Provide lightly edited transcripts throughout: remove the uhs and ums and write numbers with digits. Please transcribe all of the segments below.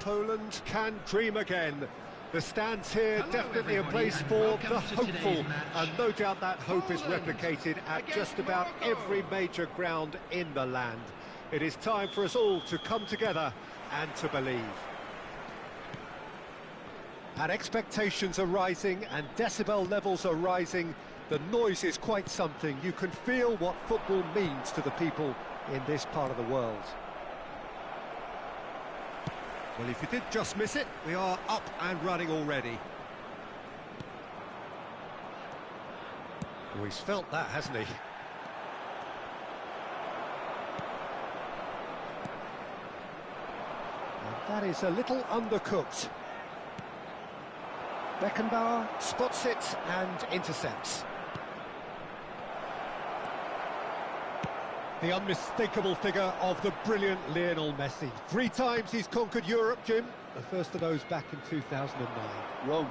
Poland can dream again. The stands here definitely a place for the hopeful, and no doubt that hope is replicated at just about every major ground in the land. It is time for us all to come together and to believe. And expectations are rising and decibel levels are rising. The noise is quite something. You can feel what football means to the people in this part of the world. Well, if you did just miss it, we are up and running already. Oh, he's felt that, hasn't he? And that is a little undercooked. Beckenbauer spots it and intercepts. The unmistakable figure of the brilliant Lionel Messi. 3 times he's conquered Europe, Jim. The first of those back in 2009.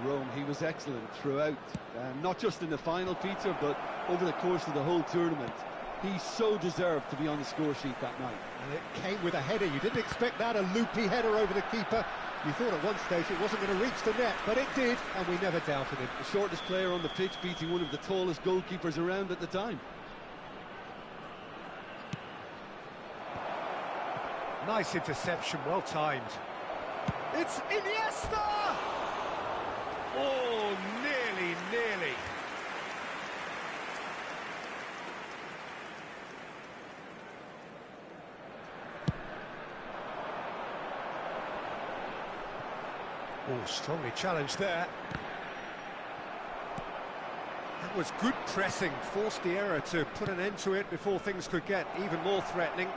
Rome, he was excellent throughout. Not just in the final, Peter, but over the course of the whole tournament. He so deserved to be on the score sheet that night. And it came with a header. You didn't expect that, a loopy header over the keeper. You thought at one stage it wasn't going to reach the net, but it did, and we never doubted it. The shortest player on the pitch beating one of the tallest goalkeepers around at the time. Nice interception, well timed. It's Iniesta! Oh, nearly. Oh, strongly challenged there. That was good pressing, forced the error to put an end to it before things could get even more threatening.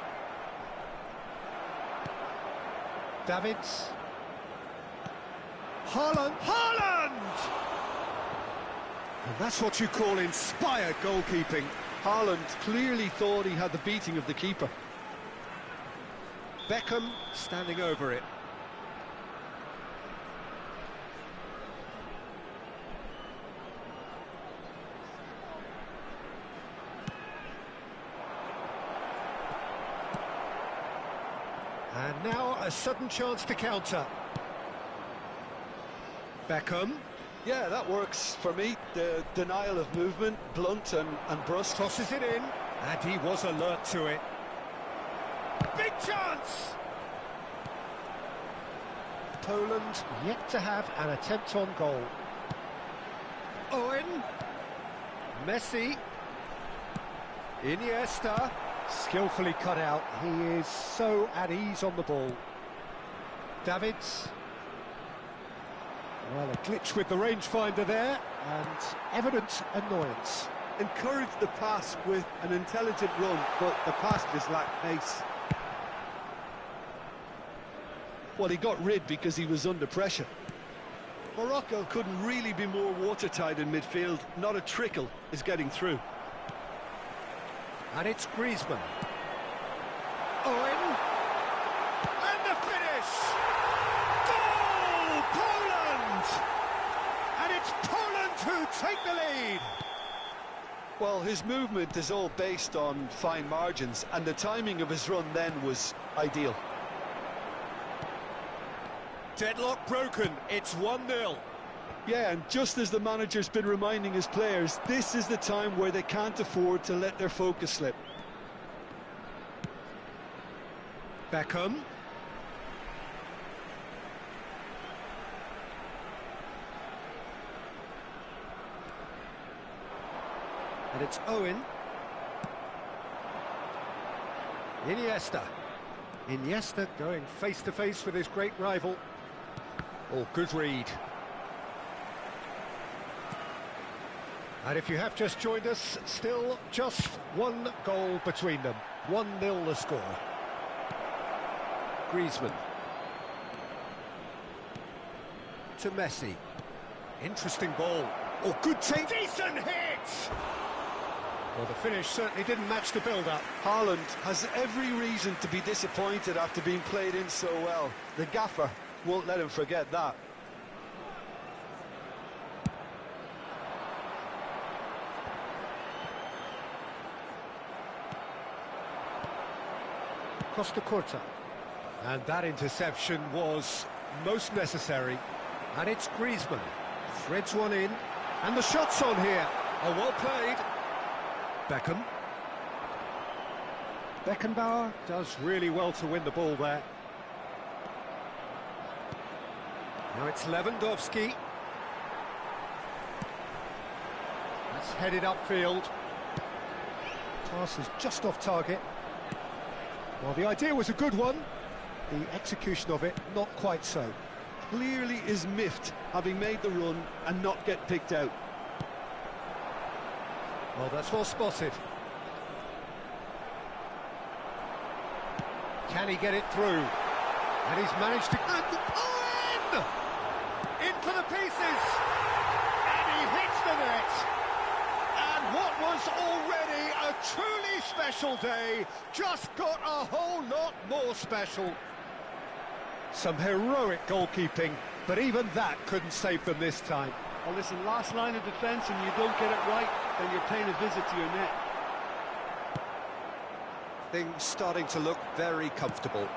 Davids. Haaland! And that's what you call inspired goalkeeping. Haaland clearly thought he had the beating of the keeper. Beckham standing over it. And now a sudden chance to counter. Beckham. Yeah, that works for me. The denial of movement, blunt and brusque. Tosses it in, and he was alert to it. Big chance! Poland yet to have an attempt on goal. Owen. Messi. Iniesta. Skillfully cut out. He is so at ease on the ball. Davids. Well, a glitch with the rangefinder there, and evident annoyance. Encouraged the pass with an intelligent run, but the pass just lacked pace. Well, he got rid because he was under pressure. Morocco couldn't really be more watertight in midfield. Not a trickle is getting through. And it's Griezmann. Owen. And the finish! Goal! Poland! And it's Poland who take the lead! Well, his movement is all based on fine margins, and the timing of his run then was ideal. Deadlock broken, it's 1-0. Yeah, and just as the manager's been reminding his players, this is the time where they can't afford to let their focus slip. Beckham. And it's Owen. Iniesta. Iniesta going face-to-face with his great rival. Oh, good read. And if you have just joined us, still just 1 goal between them. 1-0 the score. Griezmann. To Messi. Interesting ball. Oh, good take. Decent hit! Well, the finish certainly didn't match the build-up. Haaland has every reason to be disappointed after being played in so well. The gaffer won't let him forget that. Costa Curta. And that interception was most necessary. And it's Griezmann. Threads one in. And the shot's on here. Oh, well played. Beckham. Beckenbauer does really well to win the ball there. Now it's Lewandowski. That's headed upfield. Pass is just off target. Well, the idea was a good one. The execution of it, not quite so. Clearly is miffed, having made the run and not get picked out. Well, that's well spotted. Can he get it through? And he's managed to... In for the pieces! And he hits the net! And what was already a truly special day just got a whole lot more special. Some heroic goalkeeping, but even that couldn't save them this time. Well, listen, last line of defence and you don't get it right, then you're paying a visit to your net. Things starting to look very comfortable.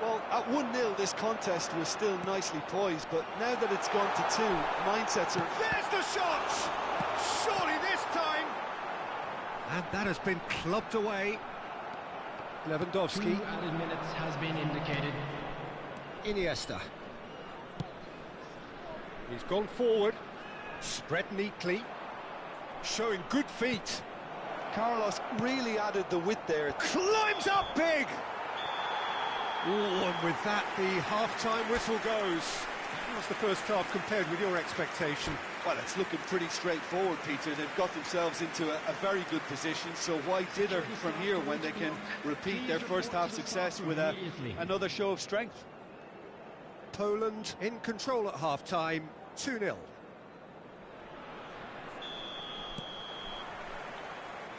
Well, at 1-0 this contest was still nicely poised, but now that it's gone to 2, mindsets are... There's the shot! Surely this time! And that has been clubbed away. Lewandowski. 2 added minutes has been indicated. Iniesta. He's gone forward, spread neatly, showing good feet. Carlos really added the width there. Climbs up big! Ooh, and with that, the half-time whistle goes. How's the first half compared with your expectation? Well, it's looking pretty straightforward, Peter. They've got themselves into a very good position, so why dither from here when they can repeat their first half success with another show of strength? Poland in control at half-time, 2-0.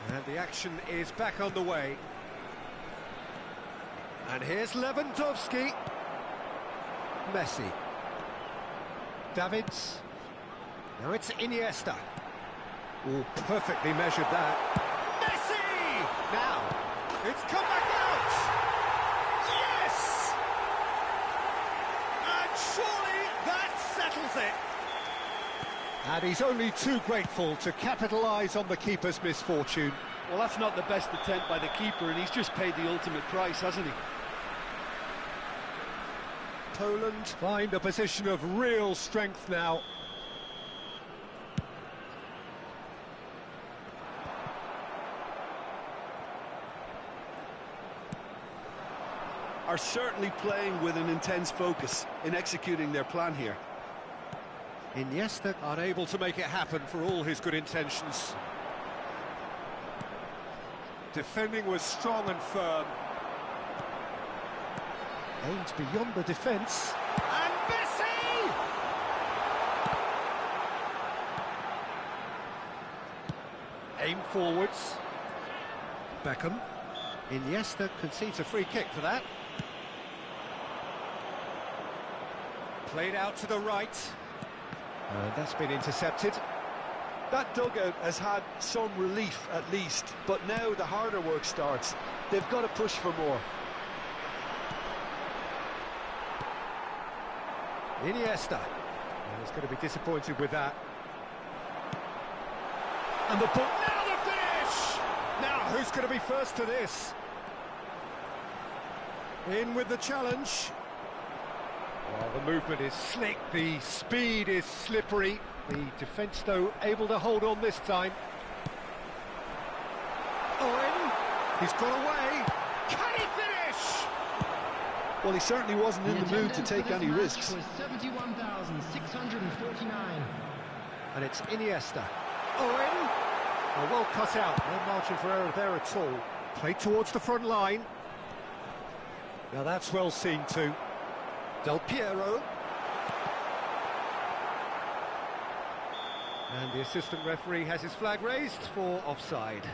And the action is back on the way. And here's Lewandowski. Messi. Davids. Now it's Iniesta. Oh, perfectly measured that. Messi! Now, it's come back out! Yes! And surely that settles it. And he's only too grateful to capitalise on the keeper's misfortune. Well, that's not the best attempt by the keeper, and he's just paid the ultimate price, hasn't he? Poland find a position of real strength now. Are certainly playing with an intense focus in executing their plan here. Iniesta unable to make it happen for all his good intentions. Defending was strong and firm. Aimed beyond the defence. And Messi! Aimed forwards. Beckham. Iniesta concedes a free kick for that. Played out to the right. That's been intercepted. That dugout has had some relief at least, but now the harder work starts. They've got to push for more. Iniesta. He's going to be disappointed with that. And the ball. Now the finish! Now who's going to be first to this? In with the challenge. Well, the movement is slick, the speed is slippery. The defence, though, able to hold on this time. Owen, he's got away. Can he finish? Well, he certainly wasn't in the mood to take any risks. 71,649. And it's Iniesta. Owen, well cut out. No margin for error there at all. Played towards the front line. Now that's well seen too. Del Piero. And the assistant referee has his flag raised for offside.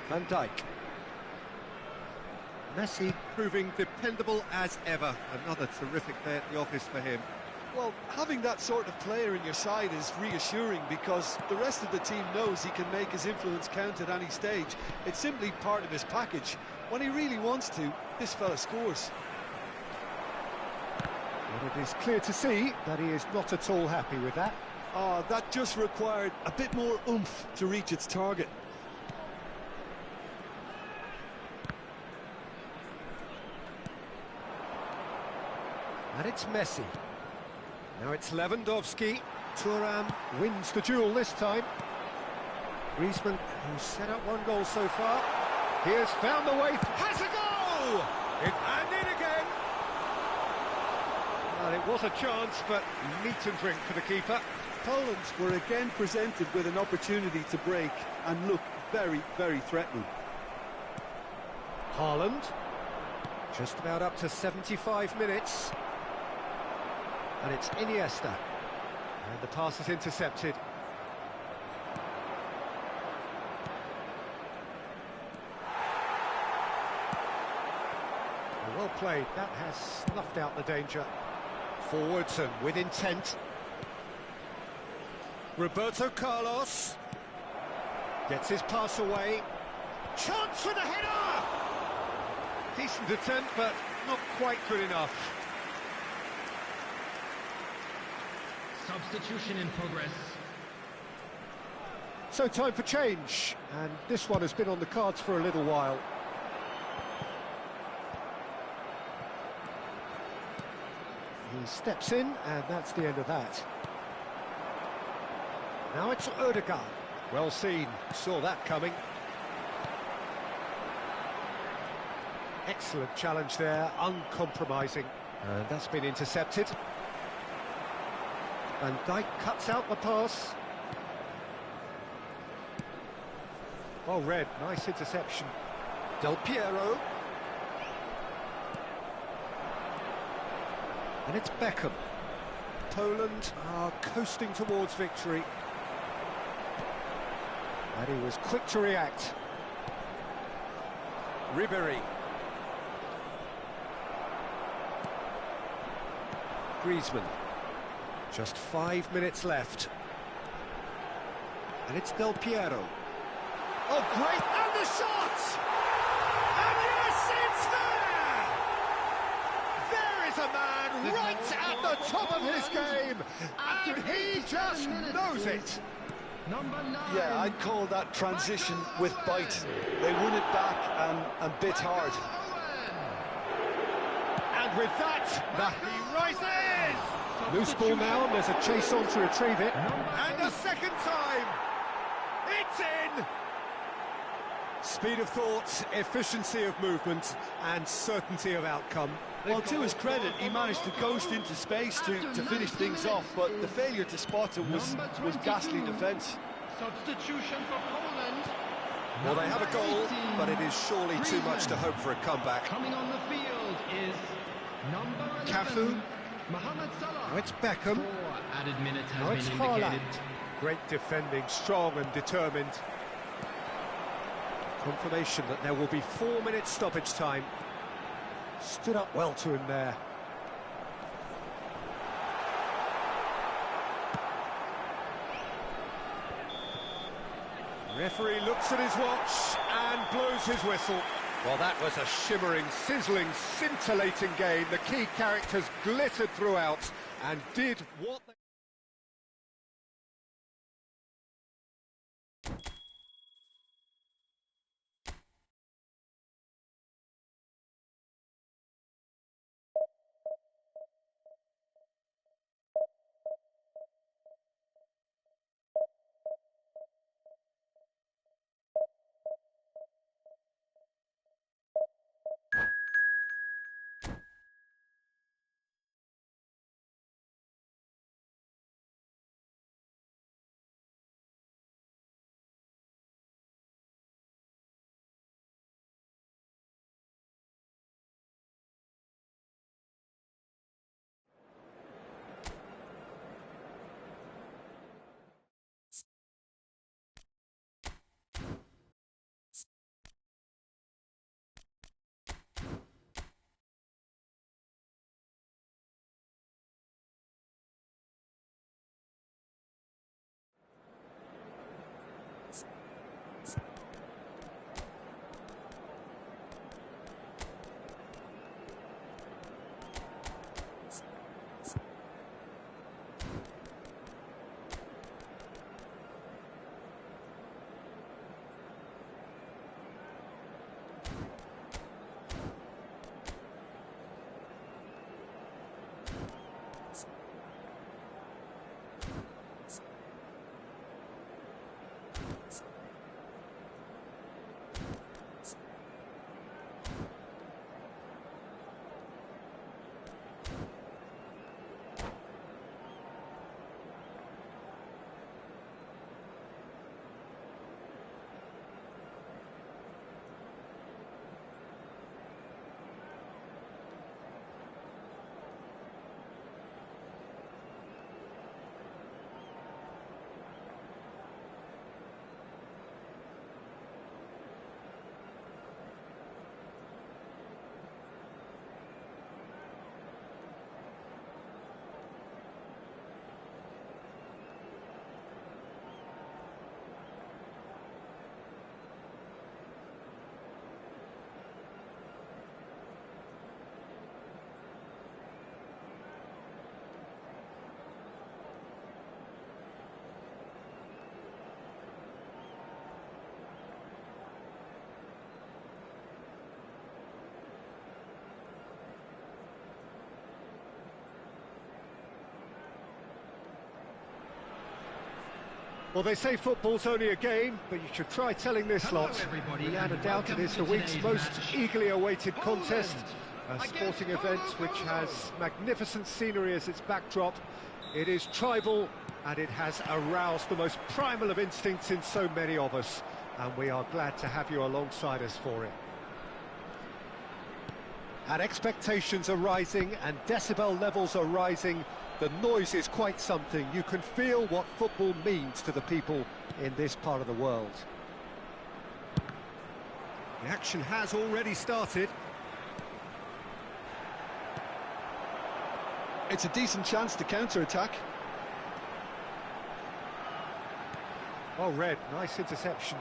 Van Dijk. Messi proving dependable as ever. Another terrific day at the office for him. Well, having that sort of player in your side is reassuring because the rest of the team knows he can make his influence count at any stage. It's simply part of his package. When he really wants to, this fella scores. And it is clear to see that he is not at all happy with that. That just required a bit more oomph to reach its target. And it's Messi. Now it's Lewandowski. Thuram wins the duel this time. Griezmann, who's set up one goal so far. He has found the way. Has a goal! And in again. Well, it was a chance, but meat and drink for the keeper. Poland were again presented with an opportunity to break and look very, very threatening. Haaland. Just about up to 75 minutes. And it's Iniesta. And the pass is intercepted. Well played. That has snuffed out the danger. Forwards and with intent. Roberto Carlos. Gets his pass away. Chance for the header! Decent attempt, but not quite good enough. Substitution in progress. So time for change, and this one has been on the cards for a little while. He steps in, and that's the end of that. Now it's Odegaard. Well seen, saw that coming. Excellent challenge there, uncompromising. And that's been intercepted. Van Dijk cuts out the pass. Well read, nice interception. Del Piero. And it's Beckham. Poland are coasting towards victory. And he was quick to react. Ribéry. Griezmann. Just 5 minutes left. And it's Del Piero. Oh, great! And the shot! And yes, it's there! There is a man right at the top of his game, and he just knows it. Number 9. Yeah, I'd call that transition with bite. They won it back and bit hard. And with that, he rises! Loose ball now, and there's a chase on to retrieve it. And the second time! It's in! Speed of thought, efficiency of movement, and certainty of outcome. Well, to his credit, he managed to ghost into space to finish things off, but the failure to spot it was ghastly defence. Substitution for Poland. Well, they have a goal, but it is surely too much to hope for a comeback. Coming on the field is number 11. Cafu. Mohamed Salah. Now it's Beckham. 4 added minutes Now have it's been Haaland. indicated. Great defending, strong and determined. Confirmation that there will be 4 minutes stoppage time. Stood up well to him there. Referee looks at his watch and blows his whistle. Well, that was a shimmering, sizzling, scintillating game. The key characters glittered throughout and did what they... Well, they say football's only a game, but you should try telling this Hello, lot. everybody, Without a and doubt, it welcome is to the week's today's most match. eagerly awaited contest. A Against sporting event which has magnificent scenery as its backdrop. It is tribal, and it has aroused the most primal of instincts in so many of us. And we are glad to have you alongside us for it. And expectations are rising, and decibel levels are rising. The noise is quite something. You can feel what football means to the people in this part of the world. The action has already started. It's a decent chance to counter-attack. Well read, nice interception.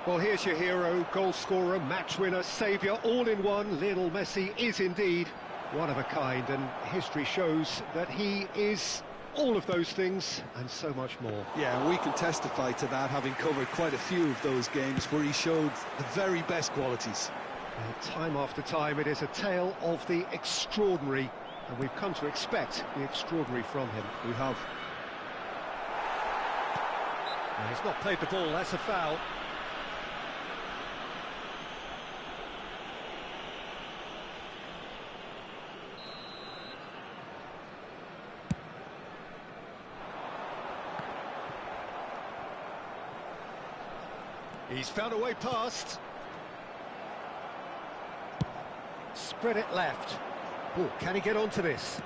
Well, here's your hero, goal scorer, match winner, saviour, all in one. Lionel Messi is indeed one of a kind, and history shows that he is all of those things and so much more. Yeah, and we can testify to that, having covered quite a few of those games where he showed the very best qualities. Time after time, it is a tale of the extraordinary, and we've come to expect the extraordinary from him. We have. Now, he's not played the ball, that's a foul. He's found a way past. Spread it left. Oh, can he get onto this?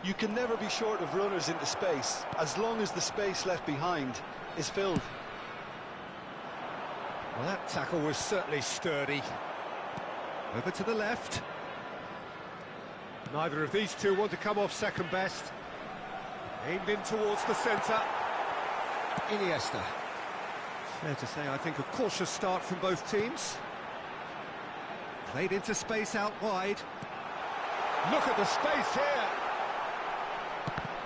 You can never be short of runners into space, as long as the space left behind is filled. Well, that tackle was certainly sturdy. Over to the left. Neither of these two want to come off second best. Aimed in towards the centre. Iniesta. Fair to say, I think, a cautious start from both teams. Played into space out wide. Look at the space here.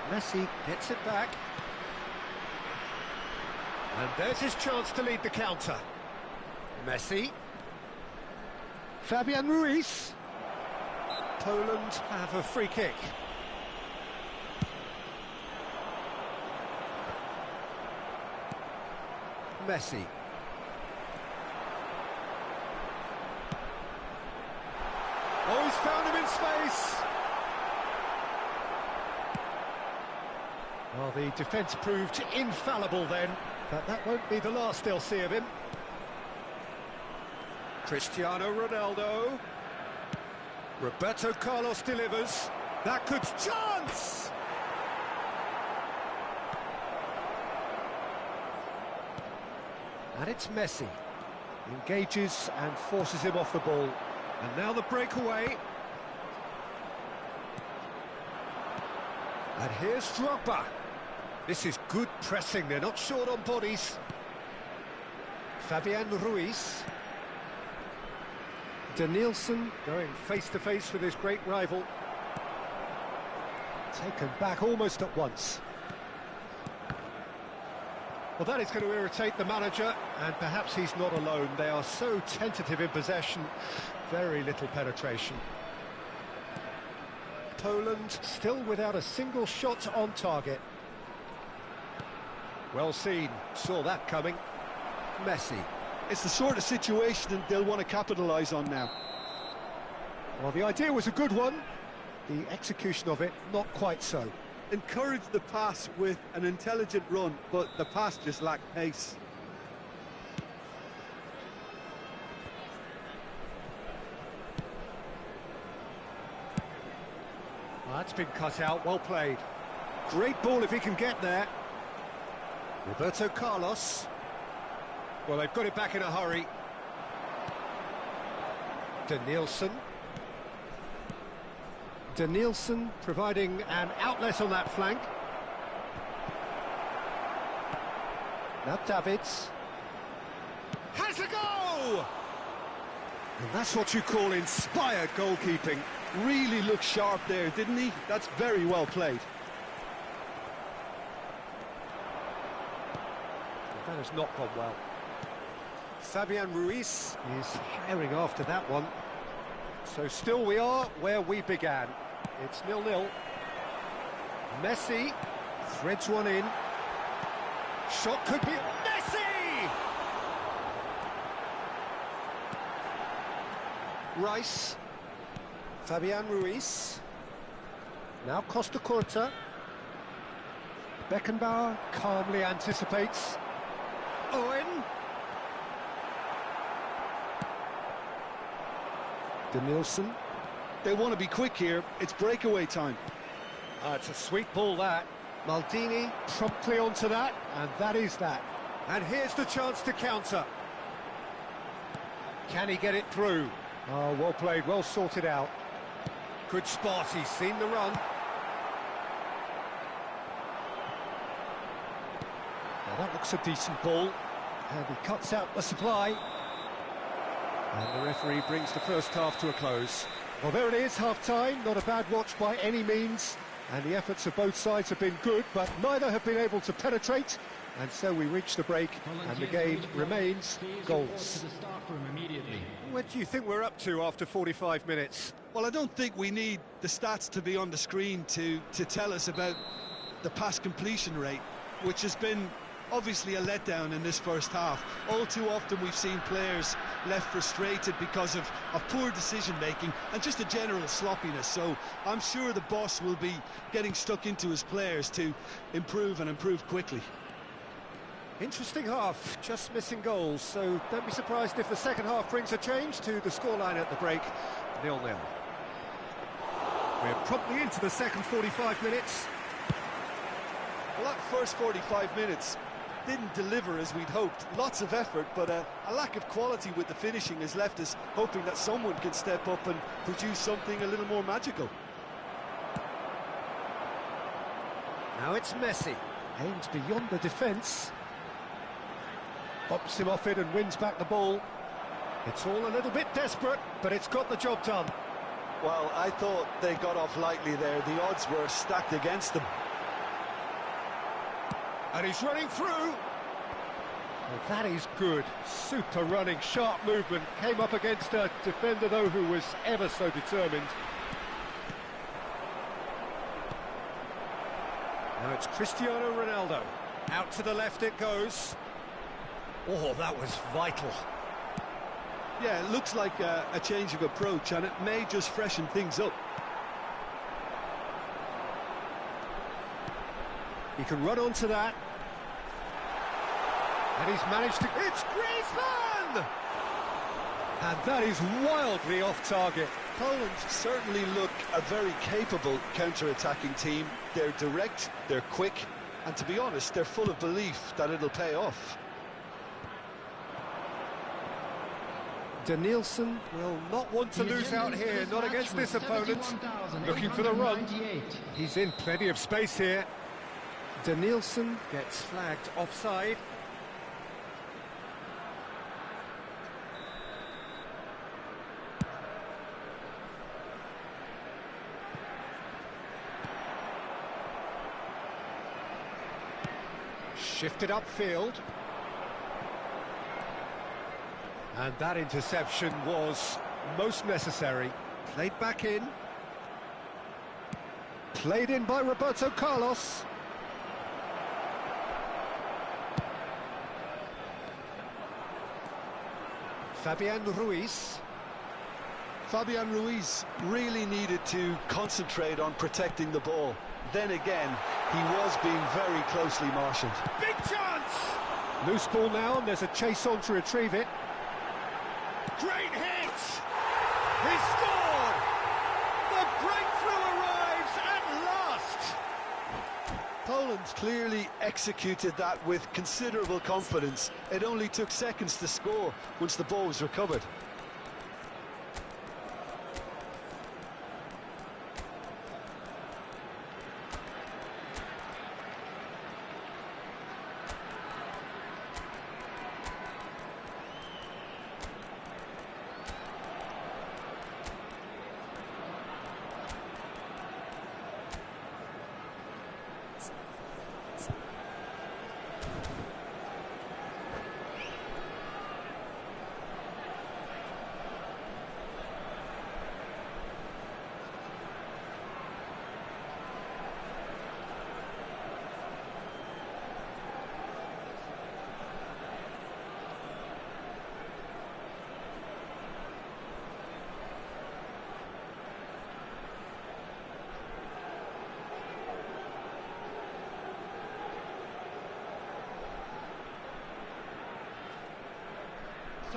Messi gets it back. And there's his chance to lead the counter. Messi. Fabian Ruiz. Poland have a free kick. Messi. Oh, he's found him in space. Well, the defence proved infallible then, but that won't be the last they'll see of him. Cristiano Ronaldo. Roberto Carlos delivers. That could... Chance! And it's Messi. Engages and forces him off the ball. And now the breakaway. And here's Drogba. This is good pressing, they're not short on bodies. Fabian Ruiz. Danielson going face-to-face with his great rival. Taken back almost at once. Well, that is going to irritate the manager, and perhaps he's not alone. They are so tentative in possession, very little penetration. Poland still without a single shot on target. Well seen, saw that coming. Messi. It's the sort of situation they'll want to capitalise on now. Well, the idea was a good one. The execution of it, not quite so. Encourage the pass with an intelligent run, but the pass just lacked pace. Well, that's been cut out, well played. Great ball if he can get there. Roberto Carlos. Well, they've got it back in a hurry. Danielson. Danielson providing an outlet on that flank. Now Davids. Has a goal! And that's what you call inspired goalkeeping. Really looked sharp there, didn't he? That's very well played. That has not gone well. Fabian Ruiz is herring after that one. So still we are where we began. It's 0-0. Messi threads one in. Shot could be Messi! Rice. Fabian Ruiz. Now Costa Curta. Beckenbauer calmly anticipates. Owen. Danielson. They want to be quick here. It's breakaway time. It's a sweet ball, that. Maldini promptly onto that, and that is that. And here's the chance to counter. Can he get it through? Oh, well played, well sorted out. Good spot, he's seen the run. Now that looks a decent ball. And he cuts out the supply. And the referee brings the first half to a close. Well, there it is, half-time. Not a bad watch by any means. And the efforts of both sides have been good, but neither have been able to penetrate. And so we reach the break, and the game remains goals. What do you think we're up to after 45 minutes? Well, I don't think we need the stats to be on the screen to tell us about the pass completion rate, which has been obviously a letdown in this first half. All too often we've seen players left frustrated because of poor decision-making and just a general sloppiness. So I'm sure the boss will be getting stuck into his players to improve and improve quickly. Interesting half, just missing goals, so don't be surprised if the second half brings a change to the scoreline at the break, 0-0. We're promptly into the second 45 minutes. Well, that first 45 minutes didn't deliver as we'd hoped. Lots of effort, but a lack of quality with the finishing has left us hoping that someone can step up and produce something a little more magical. Now it's Messi, aims beyond the defence. Bops him off it and wins back the ball. It's all a little bit desperate, but it's got the job done. Well, I thought they got off lightly there. The odds were stacked against them. And he's running through. Well, that is good. Super running, sharp movement. Came up against a defender, though, who was ever so determined. Now it's Cristiano Ronaldo. Out to the left it goes. Oh, that was vital. Yeah, it looks like a change of approach, and it may just freshen things up. He can run onto that. And he's managed to... It's Griezmann! And that is wildly off target. Poland certainly look a very capable counter-attacking team. They're direct, they're quick, and to be honest, they're full of belief that it'll pay off. Danielson will not want to lose out here, not against this opponent. Looking for the run. He's in plenty of space here. Danielson gets flagged offside. Shifted upfield. And that interception was most necessary. Played back in. Played in by Roberto Carlos. Fabian Ruiz. Fabian Ruiz really needed to concentrate on protecting the ball. Then again, he was being very closely marshalled. Big chance! Loose ball now, and there's a chase on to retrieve it. Great hit! He scored! The breakthrough arrives at last! Poland clearly executed that with considerable confidence. It only took seconds to score once the ball was recovered.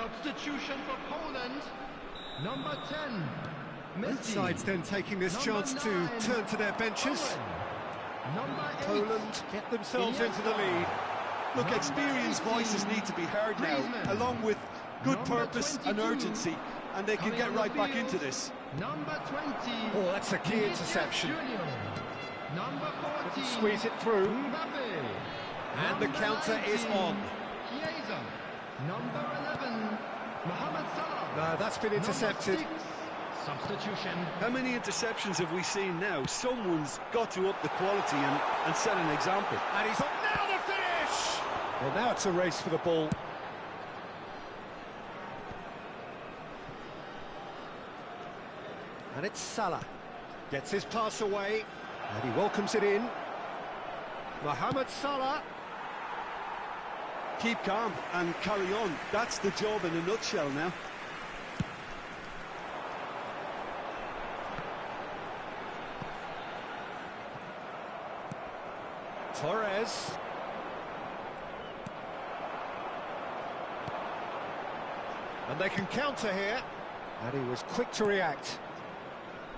Substitution for Poland, number 10. Both sides then taking this chance to turn to their benches. Number 8. Poland get themselves into the lead. Look, experienced voices need to be heard now, along with good purpose and urgency, and they can get right back into this. Number 20. Oh, that's a key interception. Number 14. Squeeze it through. Mbappe. And the counter is on. Chiesa. Number 11. Mohamed Salah. No, that's been intercepted. Number 6. Substitution. How many interceptions have we seen now? Someone's got to up the quality and set an example. And he's on now, the finish! Well, now it's a race for the ball. And it's Salah. Gets his pass away. And he welcomes it in. Mohamed Salah. Keep calm and carry on. That's the job in a nutshell now. Torres. And they can counter here. And he was quick to react.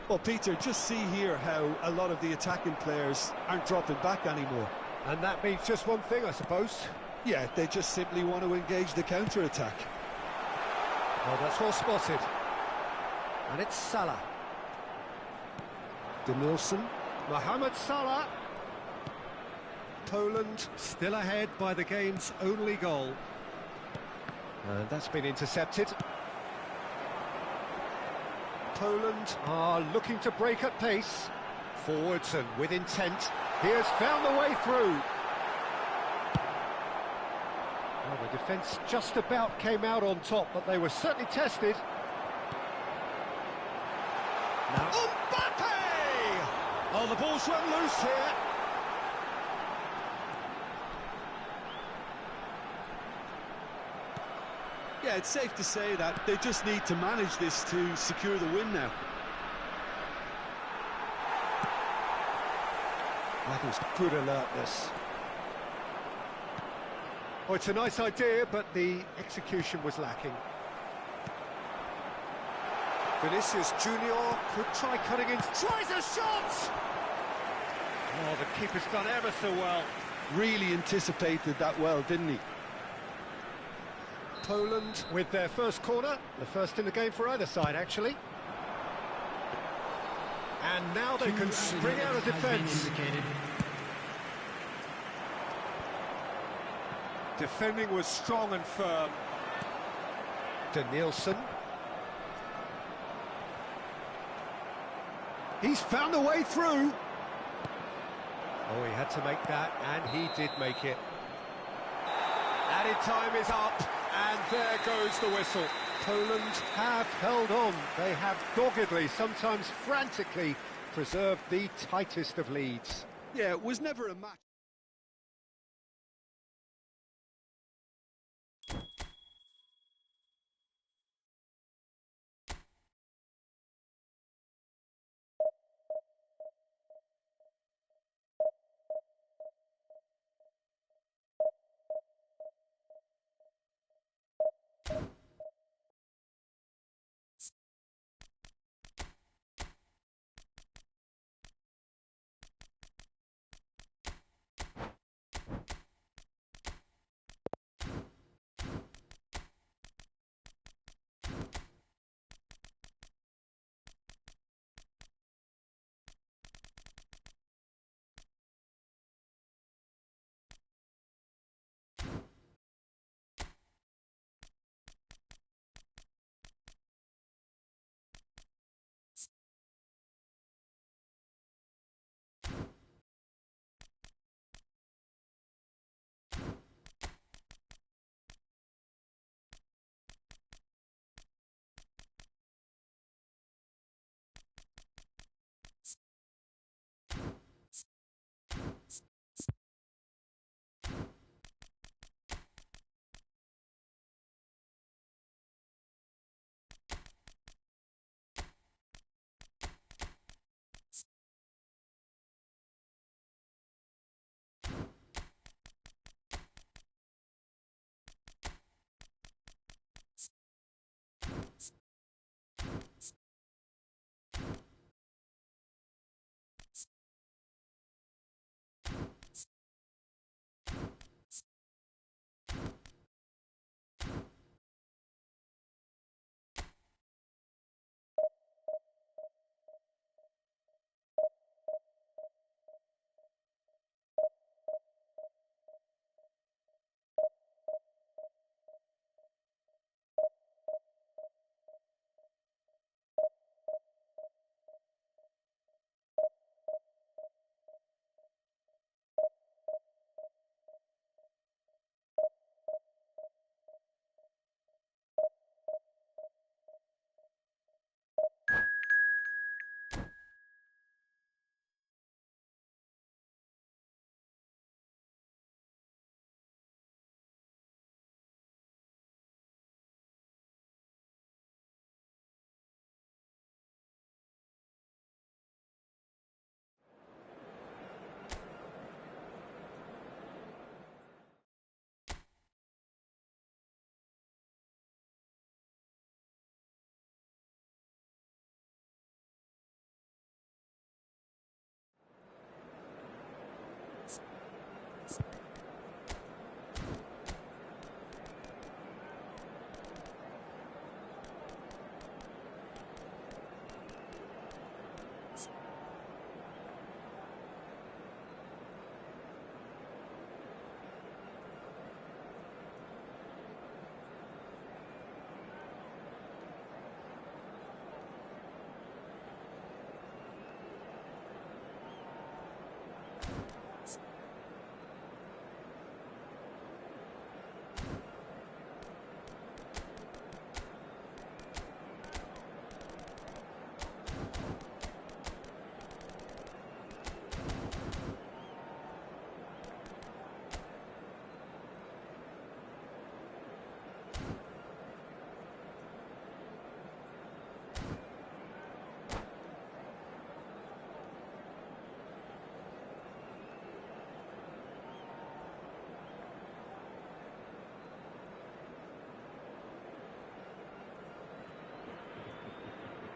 Well, Peter, just see here how a lot of the attacking players aren't dropping back anymore. And that means just one thing, I suppose. Yeah, they just simply want to engage the counter-attack. Well, that's well spotted. And it's Salah. Denilson. Mohamed Salah. Poland still ahead by the game's only goal. And that's been intercepted. Poland are looking to break at pace. Forwards and with intent. He has found the way through. Well, the defence just about came out on top, but they were certainly tested. Now, Mbappe! Oh, the ball's run loose here. Yeah, it's safe to say that they just need to manage this to secure the win now. That is good alertness. Oh, it's a nice idea, but the execution was lacking. Vinicius Junior could try cutting in. Tries a shot! Oh, the keeper's done ever so well. Really anticipated that well, didn't he? Poland with their first corner, the first in the game for either side, actually. And now they can spring out of defence. Defending was strong and firm. Denilson. He's found a way through. Oh, he had to make that, and he did make it. Added time is up, and there goes the whistle. Poland have held on. They have doggedly, sometimes frantically, preserved the tightest of leads. Yeah, it was never a match.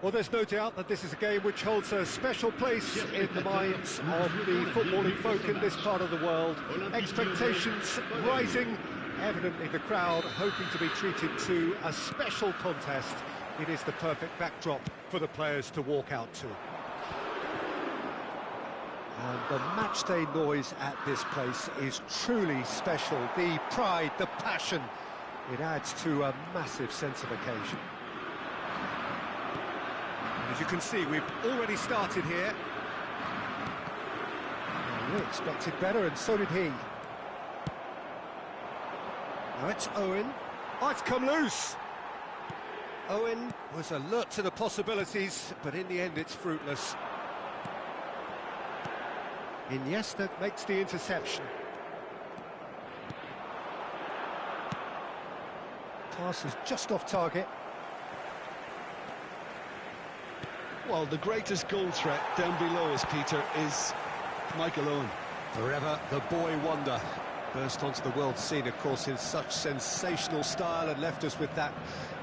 Well, there's no doubt that this is a game which holds a special place in the minds of the footballing folk in this part of the world. Expectations rising, evidently the crowd hoping to be treated to a special contest. It is the perfect backdrop for the players to walk out to. And the matchday noise at this place is truly special. The pride, the passion, it adds to a massive sense of occasion. As you can see, we've already started here. We expected better, and so did he. Now it's Owen. Oh, it's come loose. Owen was alert to the possibilities, but in the end it's fruitless. Iniesta makes the interception. Pass is just off target. Well, the greatest goal threat down below us, Peter, is Michael Owen. Forever the boy wonder. Burst onto the world scene, of course, in such sensational style and left us with that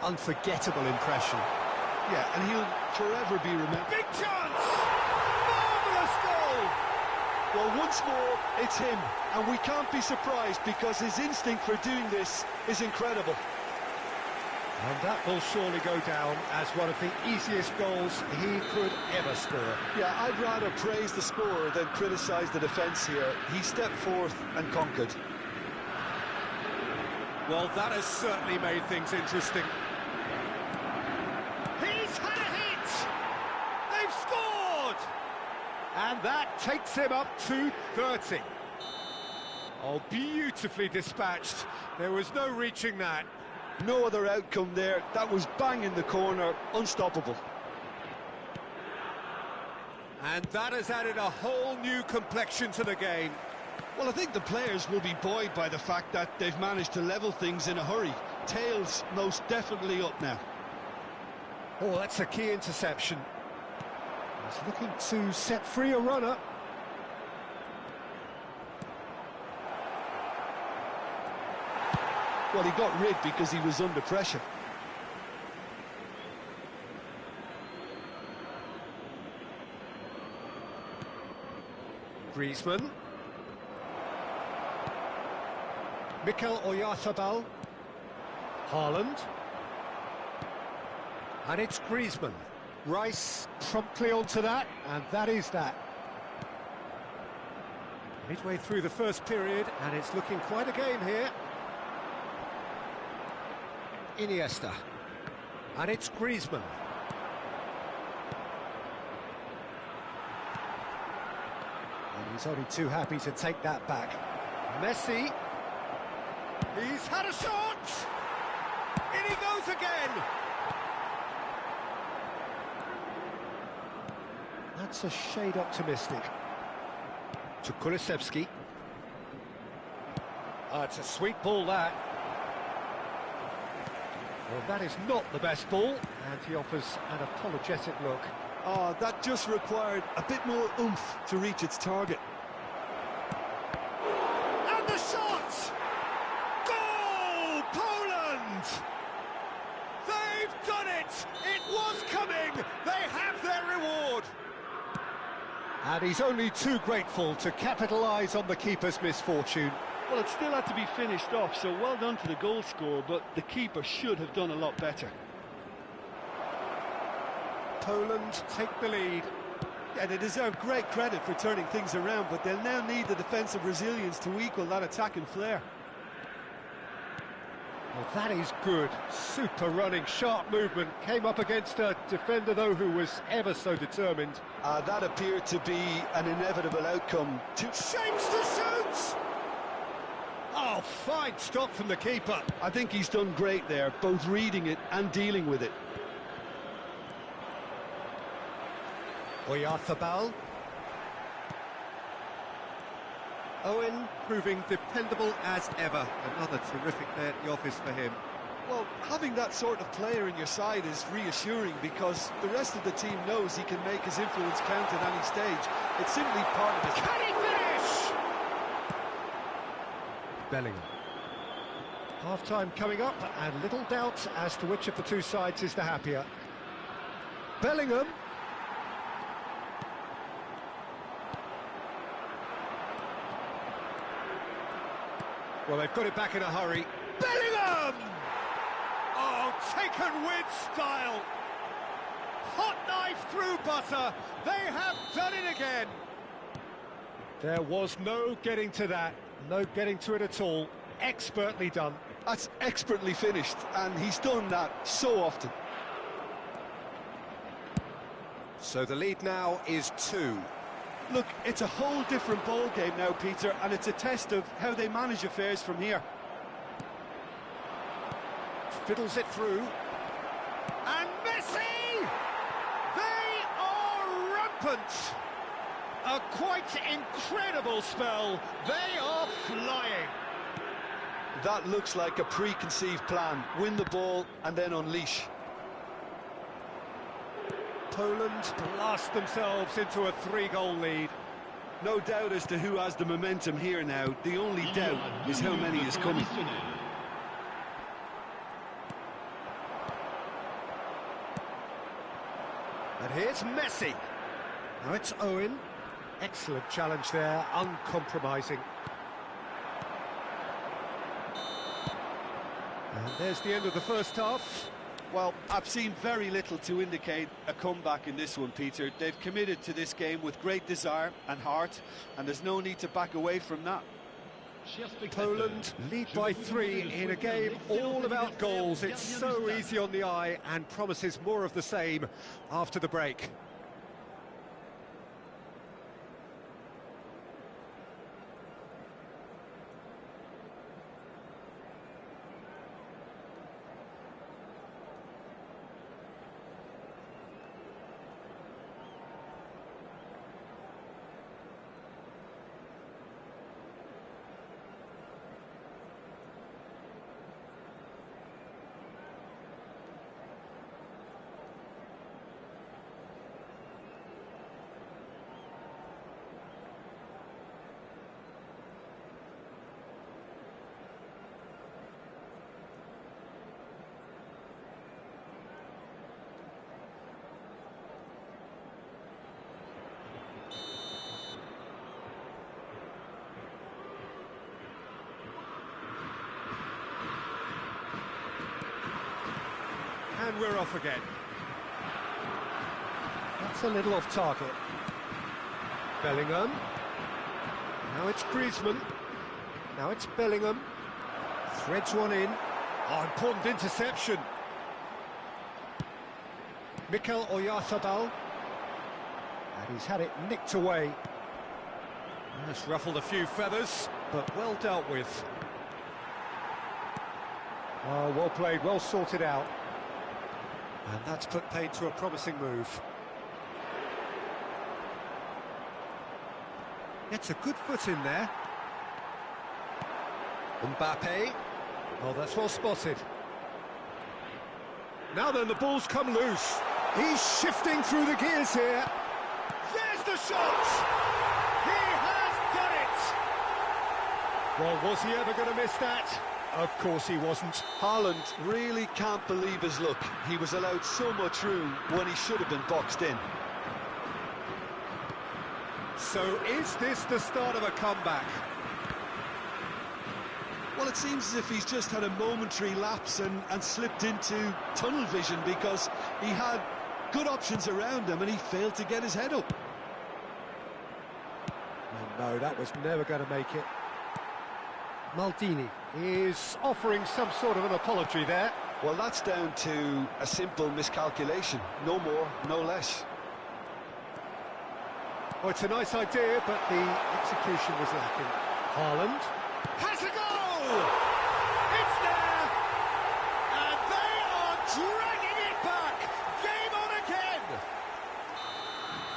unforgettable impression. Yeah, and he'll forever be remembered. Big chance! Marvellous goal! Well, once more, it's him, and we can't be surprised because his instinct for doing this is incredible. And that will surely go down as one of the easiest goals he could ever score. Yeah, I'd rather praise the scorer than criticise the defence here. He stepped forth and conquered. Well, that has certainly made things interesting. He's had a hit! They've scored! And that takes him up to 30. Oh, beautifully dispatched. There was no reaching that. No other outcome there. That was bang in the corner, unstoppable. And that has added a whole new complexion to the game. Well, I think the players will be buoyed by the fact that they've managed to level things in a hurry. Tails most definitely up now. Oh, that's a key interception. He's looking to set free a runner. Well, he got rid because he was under pressure. Griezmann. Mikel Oyarzabal. Haaland. And it's Griezmann. Rice promptly onto that, and that is that. Midway through the first period, and it's looking quite a game here. Iniesta. And it's Griezmann. And he's only too happy to take that back. Messi. He's had a shot! In he goes again! That's a shade optimistic. To Kulusevski. It's a sweet ball, that. Well, that is not the best ball, and he offers an apologetic look. Oh, that just required a bit more oomph to reach its target. And the shot! Goal! Poland! They've done it! It was coming! They have their reward! And he's only too grateful to capitalise on the keeper's misfortune. Well, it still had to be finished off, so well done to the goal scorer, but the keeper should have done a lot better. Poland take the lead. Yeah, they deserve great credit for turning things around, but they'll now need the defensive resilience to equal that attacking flair. Well, that is good. Super running, sharp movement. Came up against a defender, though, who was ever so determined. That appeared to be an inevitable outcome. Shapes to shoot! Oh, fine stop from the keeper. I think he's done great there, both reading it and dealing with it. Oyarzabal. Owen proving dependable as ever. Another terrific day at the office for him. Well, having that sort of player in your side is reassuring because the rest of the team knows he can make his influence count at any stage. It's simply part of his... Can he finish? Bellingham. Half-time coming up, and little doubt as to which of the two sides is the happier. Bellingham. Well, they've got it back in a hurry. Bellingham! Oh, taken with style. Hot knife through butter. They have done it again. There was no getting to that. No getting to it at all. Expertly done. That's expertly finished, and he's done that so often. So the lead now is 2. Look, it's a whole different ball game now, Peter, and it's a test of how they manage affairs from here. Fiddles it through. And Messi! They are rampant! A quite incredible spell. They are flying. That looks like a preconceived plan. Win the ball and then unleash. Poland blast themselves into a 3-goal lead. No doubt as to who has the momentum here now. The only doubt is how many is coming. And here's Messi. Now it's Owen. Excellent challenge there, uncompromising. And there's the end of the first half. Well, I've seen very little to indicate a comeback in this one, Peter. They've committed to this game with great desire and heart, and there's no need to back away from that. Poland lead by 3 in a game all about goals. It's so easy on the eye and promises more of the same after the break. And we're off again. That's a little off target. Bellingham. Now it's Griezmann. Now it's Bellingham. Threads one in. Oh, important interception. Mikel Oyarzabal. And he's had it nicked away. That's ruffled a few feathers, but well dealt with. Oh, well played, well sorted out. And that's put paid to a promising move. Gets a good foot in there. Mbappe. Oh, that's well spotted. Now then, the ball's come loose. He's shifting through the gears here. There's the shot! He has done it! Well, was he ever going to miss that? Of course he wasn't. Haaland really can't believe his luck. He was allowed so much room when he should have been boxed in. So is this the start of a comeback? Well, it seems as if he's just had a momentary lapse and slipped into tunnel vision, because he had good options around him and he failed to get his head up. Oh, no, that was never going to make it. Maldini is offering some sort of an apology there. Well, that's down to a simple miscalculation. No more, no less. Oh, it's a nice idea, but the execution was lacking. Haaland has a goal! It's there! And they are dragging it back! Game on again!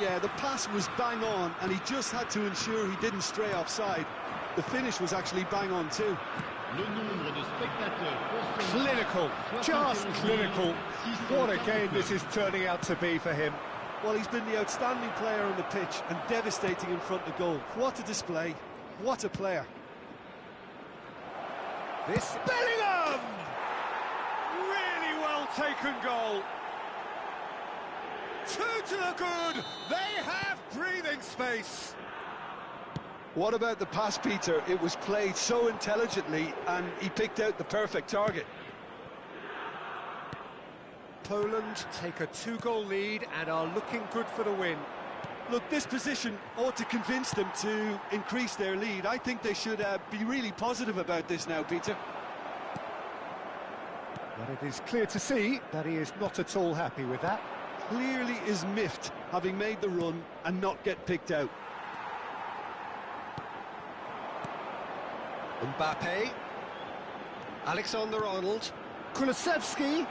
Yeah, the pass was bang on, and he just had to ensure he didn't stray offside. The finish was actually bang on too. Clinical, just clinical. What a game this is turning out to be for him. Well, he's been the outstanding player on the pitch and devastating in front of goal. What a display, what a player. This Bellingham! Really well taken goal. 2 to the good, they have breathing space. What about the pass, Peter? It was played so intelligently and he picked out the perfect target. Poland take a 2-goal lead and are looking good for the win. Look, this position ought to convince them to increase their lead. I think they should be really positive about this now, Peter. But it is clear to see that he is not at all happy with that. Clearly is miffed, having made the run and not get picked out. Mbappe, Alexander-Arnold, Kulusevski,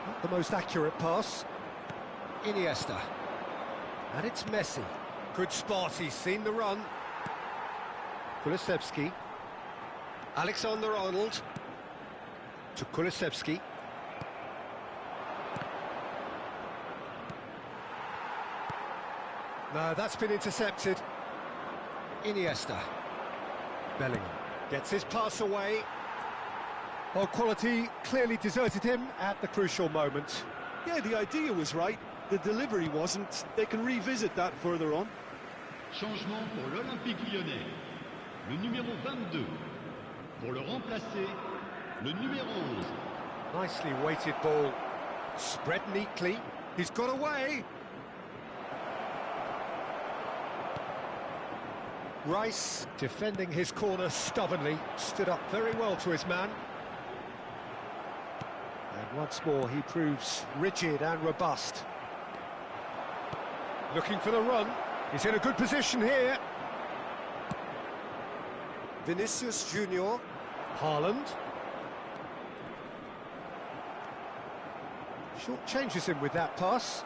not the most accurate pass, Iniesta, and it's Messi. Good spot, he's seen the run. Kulusevski, Alexander-Arnold, to Kulusevski. No, that's been intercepted. Iniesta. Bellingham gets his pass away. Well, quality clearly deserted him at the crucial moment. Yeah, the idea was right, the delivery wasn't. They can revisit that further on. Changement pour l'Olympique Lyonnais. Le numéro 22. Pour le remplacer, le numéro 11. Nicely weighted ball. Spread neatly. He's got away. Rice, defending his corner stubbornly, stood up very well to his man. And once more he proves rigid and robust. Looking for the run. He's in a good position here. Vinicius Junior. Haaland. Short changes him with that pass.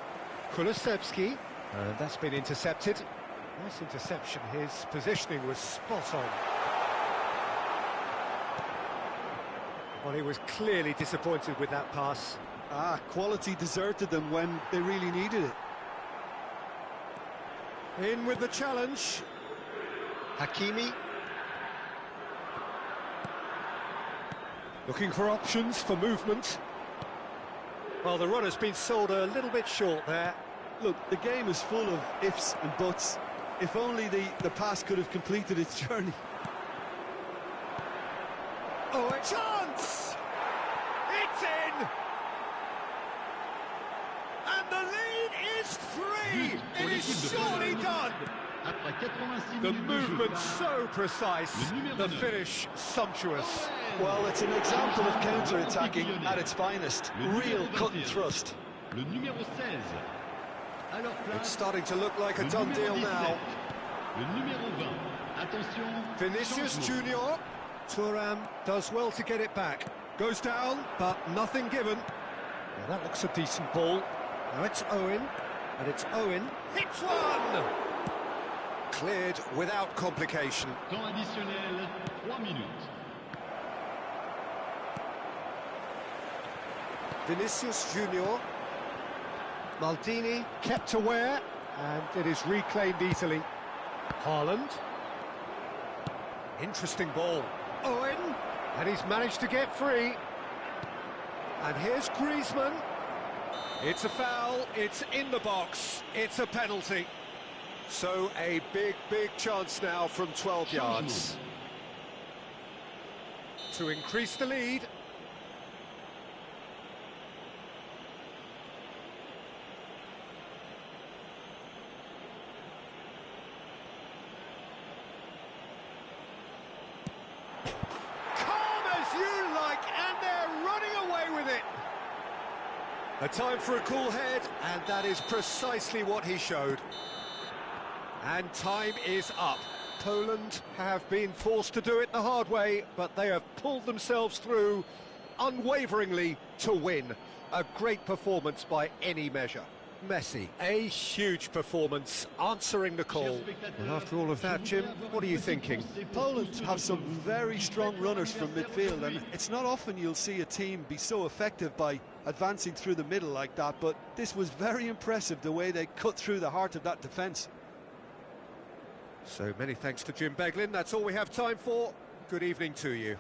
Kulusevski. And that's been intercepted. Nice interception, his positioning was spot on. Well, he was clearly disappointed with that pass. Quality deserted them when they really needed it. In with the challenge. Hakimi. Looking for options for movement. Well, the run has been sold a little bit short there. Look, the game is full of ifs and buts. If only the pass could have completed its journey. Oh, a chance! It's in! And the lead is 3! It is surely done! The movement so precise, the finish sumptuous. Well, it's an example of counter-attacking at its finest. Real cut and thrust. Le numéro 16. It's starting to look like a done deal now. Le numéro 20. Attention. Vinicius Junior. Thuram does well to get it back. Goes down, but nothing given. Now that looks a decent ball. Now it's Owen, and it's Owen. Hits one! Cleared without complication. Temps additionnel, 3 minutes. Vinicius Junior. Maldini kept aware, and it is reclaimed easily. Haaland. Interesting ball. Owen, and he's managed to get free. And here's Griezmann. It's a foul, it's in the box, it's a penalty. So a big chance now from 12 yards to increase the lead. Calm as you like, and they're running away with it. A time for a cool head, and that is precisely what he showed. And time is up. Poland have been forced to do it the hard way, but they have pulled themselves through unwaveringly to win. A great performance by any measure. Messi, a huge performance, answering the call. And after all of that, Jim, what are you thinking? Poland have some very strong runners from midfield, and it's not often you'll see a team be so effective by advancing through the middle like that, but this was very impressive, the way they cut through the heart of that defence. So many thanks to Jim Beglin. That's all we have time for. Good evening to you.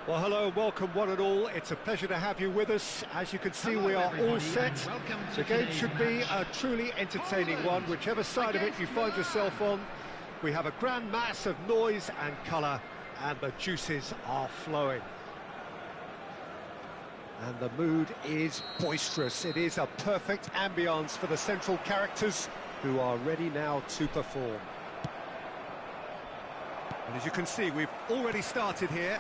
Well, hello and welcome one and all. It's a pleasure to have you with us. As you can see, we are all set. The game should be a truly entertaining one, whichever side of it you find yourself on. We have a grand mass of noise and colour, and the juices are flowing. And the mood is boisterous. It is a perfect ambience for the central characters. who are ready now to perform. And as you can see, we've already started here.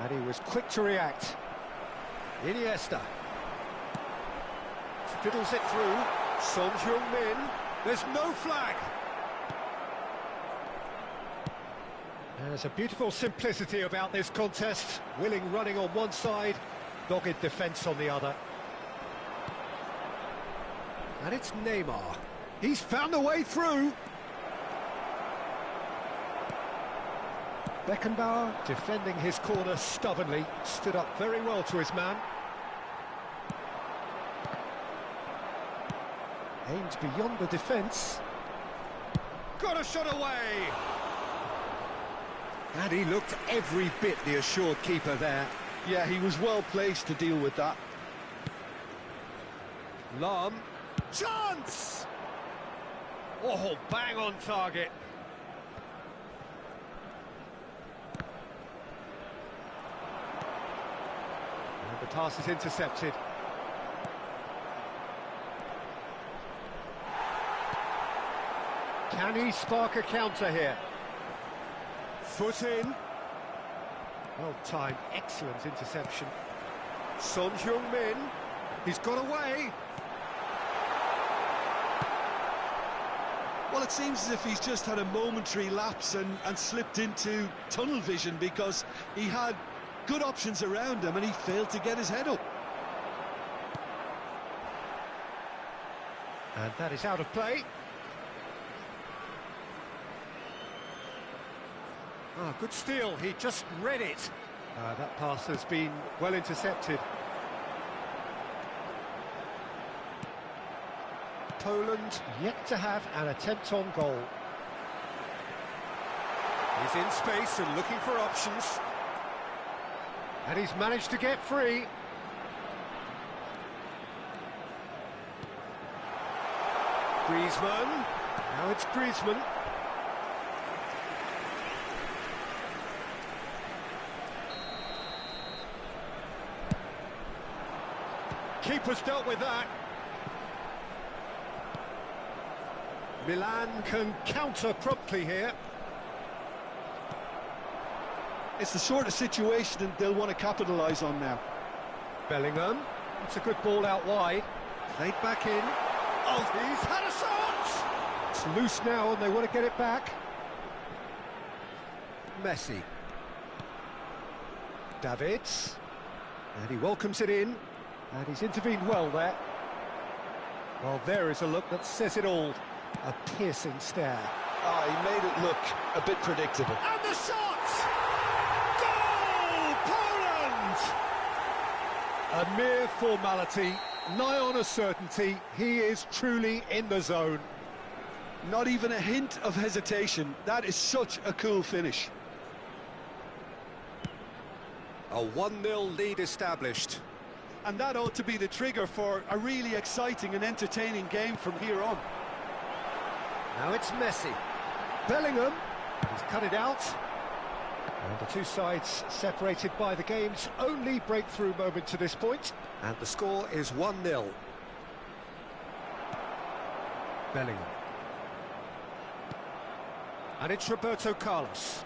And he was quick to react. Iniesta. Fiddles it through. Son Heung-min. There's no flag. There's a beautiful simplicity about this contest. Willing running on one side, dogged defence on the other. And it's Neymar. He's found a way through. Beckenbauer defending his corner stubbornly, stood up very well to his man. Aimed beyond the defence. Got a shot away! And he looked every bit the assured keeper there. Yeah, he was well placed to deal with that. Lahm. Chance! Oh, bang on target. And the pass is intercepted. Can he spark a counter here? Foot in. Well timed, excellent interception. Son Heung-min. He's got away. Well, it seems as if he's just had a momentary lapse and slipped into tunnel vision, because he had good options around him and he failed to get his head up. And that is out of play. Ah, good steal, he just read it. That pass has been well intercepted. Poland yet to have an attempt on goal. He's in space and looking for options. And he's managed to get free. Griezmann. Now it's Griezmann. Keeper's dealt with that. Milan can counter promptly here. It's the sort of situation that they'll want to capitalise on now. Bellingham. That's a good ball out wide. Played back in. Oh, he's had a shot! It's loose now and they want to get it back. Messi. Davids. And he welcomes it in. And he's intervened well there. Well, there is a look that says it all. A piercing stare. Ah, he made it look a bit predictable. And the shot! Goal, Poland! A mere formality, nigh on a certainty. He is truly in the zone. Not even a hint of hesitation. That is such a cool finish. A 1-0 lead established. And that ought to be the trigger for a really exciting and entertaining game from here on. Now it's Messi. Bellingham. He's cut it out. And the two sides separated by the game's only breakthrough moment to this point. And the score is 1-0. Bellingham. And it's Roberto Carlos.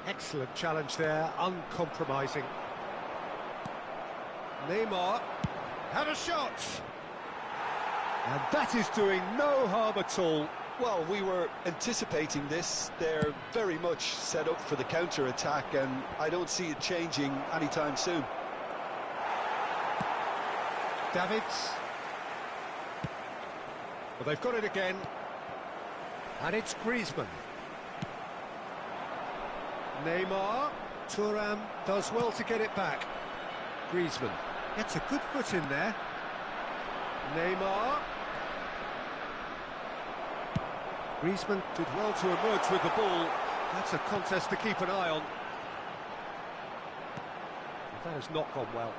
Excellent challenge there, uncompromising. Neymar had a shot. And that is doing no harm at all. Well, we were anticipating this. They're very much set up for the counter-attack, and I don't see it changing anytime soon. Davids. Well, they've got it again. And it's Griezmann. Neymar. Thuram does well to get it back. Griezmann gets a good foot in there. Neymar. Griezmann did well to emerge with the ball. That's a contest to keep an eye on. That has not gone well.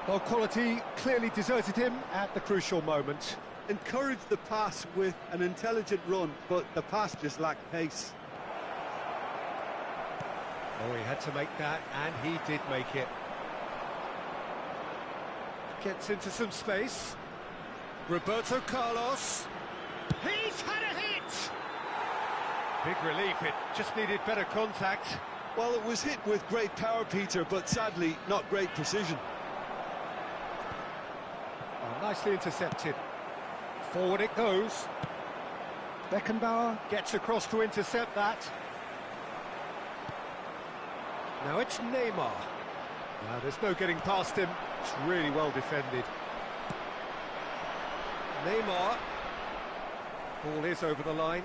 Well, quality clearly deserted him at the crucial moment. Encouraged the pass with an intelligent run, but the pass just lacked pace. Oh, he had to make that, and he did make it. Gets into some space. Roberto Carlos. He's had a hit! Big relief, it just needed better contact. Well, it was hit with great power, Peter, but sadly, not great precision. Oh, nicely intercepted. Forward it goes. Beckenbauer gets across to intercept that. Now it's Neymar. Now there's no getting past him. It's really well defended. Neymar. Ball is over the line.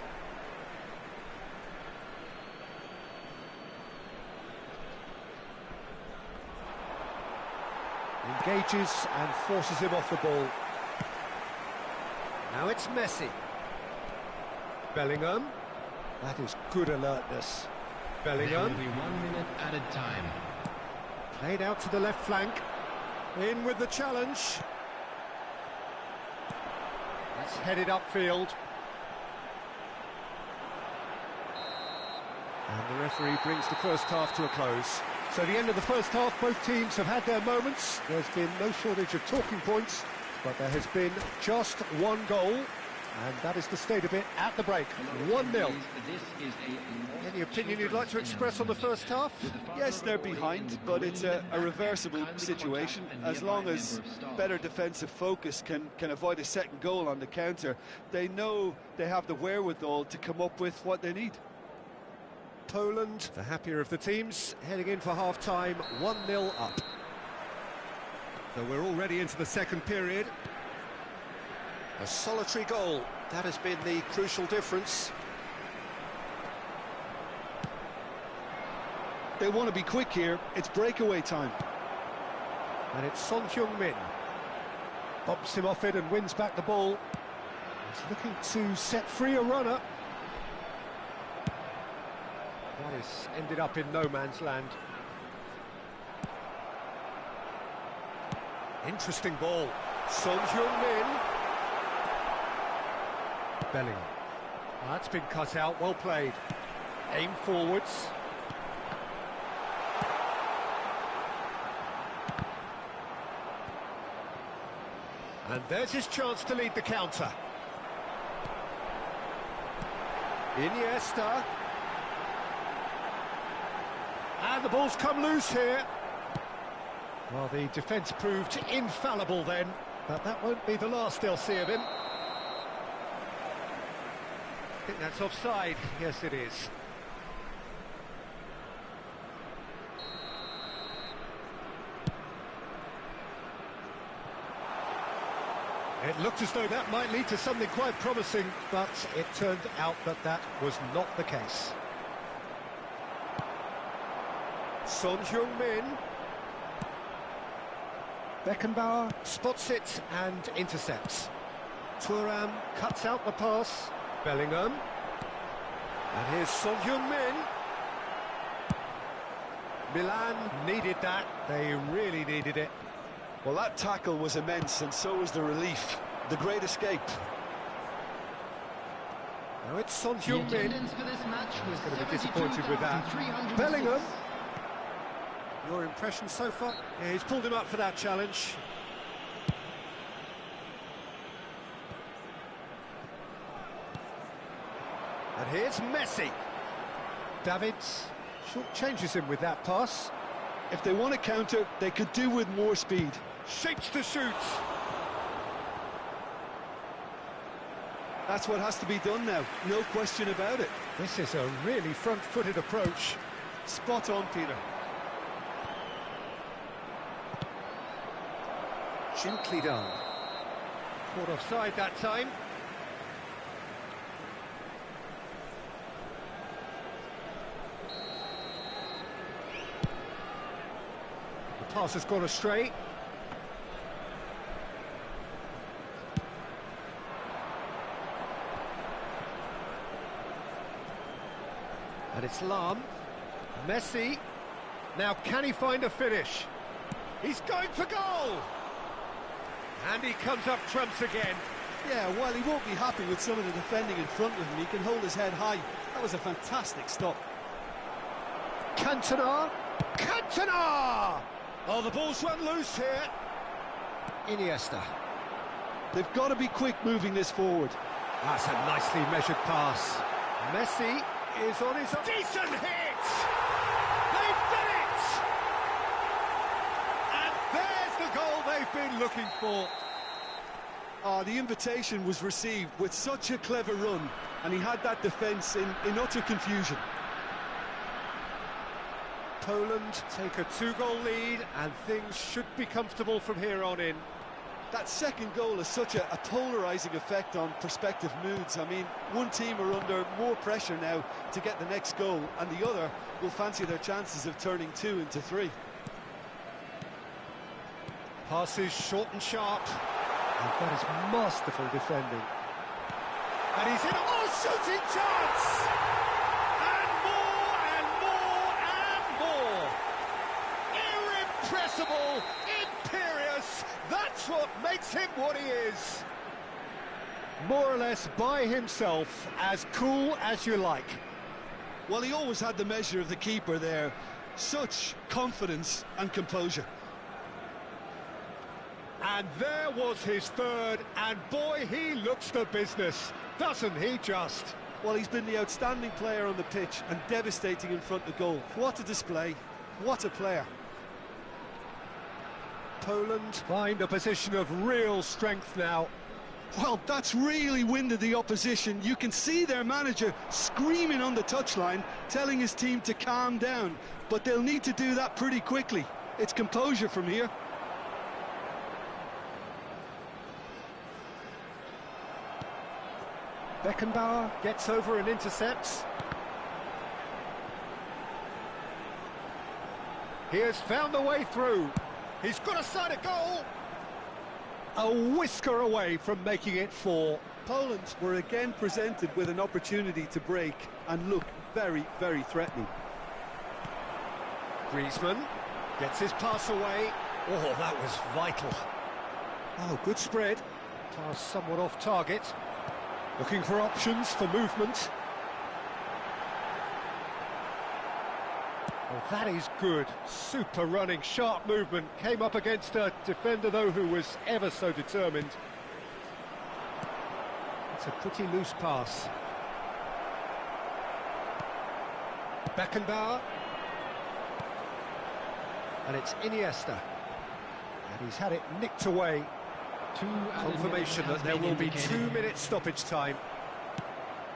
Engages and forces him off the ball. Now it's Messi. Bellingham. That is good alertness. Bellingham. There will be 1 minute added time. Played out to the left flank. In with the challenge. That's headed upfield. And the referee brings the first half to a close. So the end of the first half, both teams have had their moments. There's been no shortage of talking points, but there has been just one goal, and that is the state of it at the break. 1-0. Any opinion you'd like to express on the first half? Yes, they're behind, but it's a reversible situation. As long as better defensive focus can avoid a second goal on the counter, they know they have the wherewithal to come up with what they need. Poland, the happier of the teams, heading in for half-time, 1-0 up. So we're already into the second period. A solitary goal, that has been the crucial difference. They want to be quick here, it's breakaway time. And it's Son Heung-min. Bumps him off it and wins back the ball. He's looking to set free a runner. That has ended up in no man's land. Interesting ball. Son Heung-min. Bellingham. That's been cut out, well played. Aim forwards. And there's his chance to lead the counter. Iniesta. And the ball's come loose here. Well, the defence proved infallible then, but that won't be the last they'll see of him. I think that's offside. Yes, it is. It looked as though that might lead to something quite promising, but it turned out that that was not the case. Son Heung-min. Beckenbauer spots it and intercepts. Thuram cuts out the pass. Bellingham. And here's Son Heung-min. Milan needed that. They really needed it. Well, that tackle was immense, and so was the relief. The great escape. Now it's Son Heung-min. He's going to be disappointed with that. Bellingham. Your impression so far? Yeah, he's pulled him up for that challenge. And here's Messi. Davids short-changes him with that pass. If they want to counter, they could do with more speed. Shapes to shoot. That's what has to be done now, no question about it. This is a really front-footed approach. Spot on, Peter. Gently done. Caught offside that time. The pass has gone astray. And it's Lahm. Messi. Now can he find a finish? He's going for goal! And he comes up trumps again. Yeah, while he won't be happy with some of the defending in front of him, he can hold his head high. That was a fantastic stop. Cantona! Cantona! Oh, the ball's run loose here. Iniesta. They've got to be quick moving this forward. That's a nicely measured pass. Messi is on his... Decent hit! They've done it! And there's the goal they've been looking for. The invitation was received with such a clever run, and he had that defence in utter confusion. Poland take a 2-goal lead, and things should be comfortable from here on in. That second goal has such a polarising effect on prospective moods. I mean, one team are under more pressure now to get the next goal, and the other will fancy their chances of turning 2 into 3. Passes short and sharp. And that is masterful defending. And he's in a shooting chance! And more, and more, and more! Irrepressible, imperious, that's what makes him what he is. More or less by himself, as cool as you like. Well, he always had the measure of the keeper there. Such confidence and composure. And there was his third, and boy, he looks the business, doesn't he just? Well, he's been the outstanding player on the pitch and devastating in front of goal. What a display, what a player. Poland find a position of real strength now. Well, that's really winded the opposition. You can see their manager screaming on the touchline, telling his team to calm down. But they'll need to do that pretty quickly. It's composure from here. Beckenbauer gets over and intercepts. He has found a way through. He's got a sight of goal. A whisker away from making it 4. Poland were again presented with an opportunity to break and look very, very threatening. Griezmann gets his pass away. Oh, that was vital. Oh, good spread. Pass somewhat off target. Looking for options for movement. Oh, that is good. Super running, sharp movement. Came up against a defender, though, who was ever so determined. It's a pretty loose pass. Beckenbauer. And it's Iniesta. And he's had it nicked away. Confirmation that there will be 2 minutes stoppage time.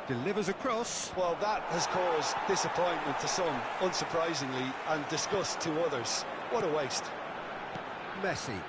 Delivers across. Well, that has caused disappointment to some, unsurprisingly, and disgust to others. What a waste. Messi.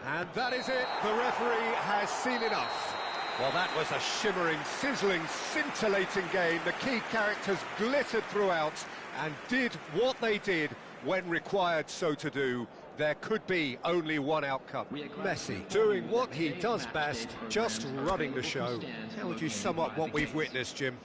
And that is it. The referee has seen enough. Well, that was a shimmering, sizzling, scintillating game. The key characters glittered throughout and did what they did when required so to do. There could be only one outcome. Messi doing what he does best, just running the show. How would you sum up what we've witnessed, Jim?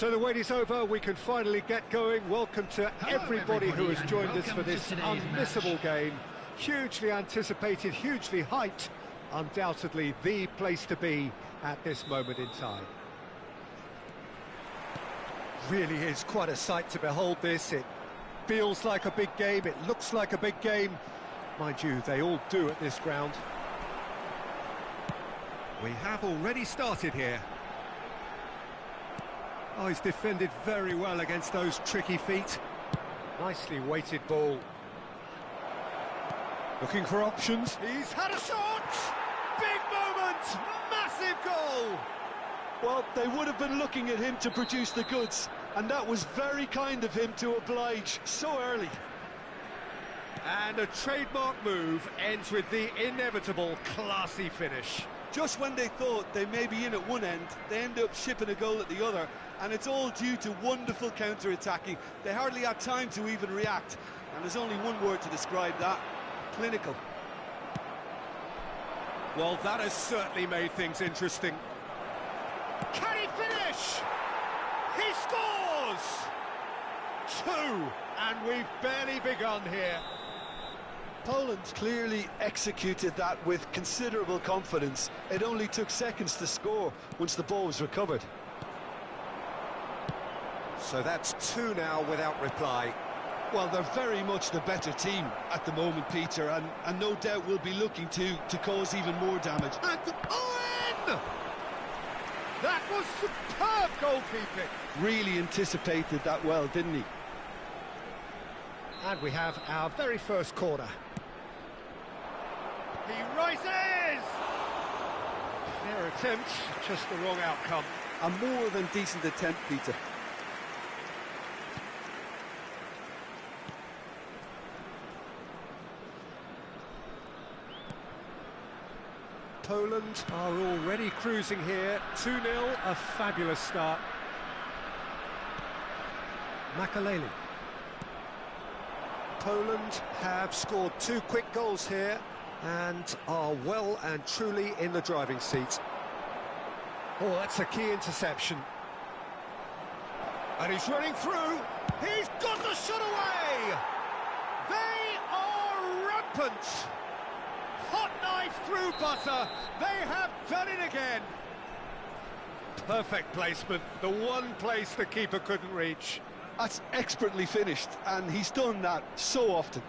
So the wait is over, we can finally get going. Welcome to everybody who has joined us for this unmissable game. Hugely anticipated, hugely hyped. Undoubtedly the place to be at this moment in time. Really is quite a sight to behold this. It feels like a big game, it looks like a big game. Mind you, they all do at this ground. We have already started here. Oh, he's defended very well against those tricky feet. Nicely weighted ball. Looking for options. He's had a shot! Big moment! Massive goal! Well, they would have been looking at him to produce the goods, and that was very kind of him to oblige so early. And a trademark move ends with the inevitable classy finish. Just when they thought they may be in at one end, they end up shipping a goal at the other, and it's all due to wonderful counter-attacking. They hardly had time to even react, and there's only one word to describe that: clinical. Well, that has certainly made things interesting. Can he finish? He scores! 2, and we've barely begun here. Poland clearly executed that with considerable confidence. It only took seconds to score once the ball was recovered. So that's 2 now without reply. Well, they're very much the better team at the moment, Peter, and no doubt will be looking to cause even more damage. And Owen! That was superb goalkeeping. Really anticipated that well, didn't he? And we have our very first corner. He rises! Fair attempt, just the wrong outcome. A more than decent attempt, Peter. Poland are already cruising here. 2-0, a fabulous start. Makaleli. Poland have scored 2 quick goals here and are well and truly in the driving seat. Oh, that's a key interception. And he's running through. He's got the shot away! They are rampant! Hot knife through butter. They have done it again. Perfect placement. The one place the keeper couldn't reach. That's expertly finished, and he's done that so often.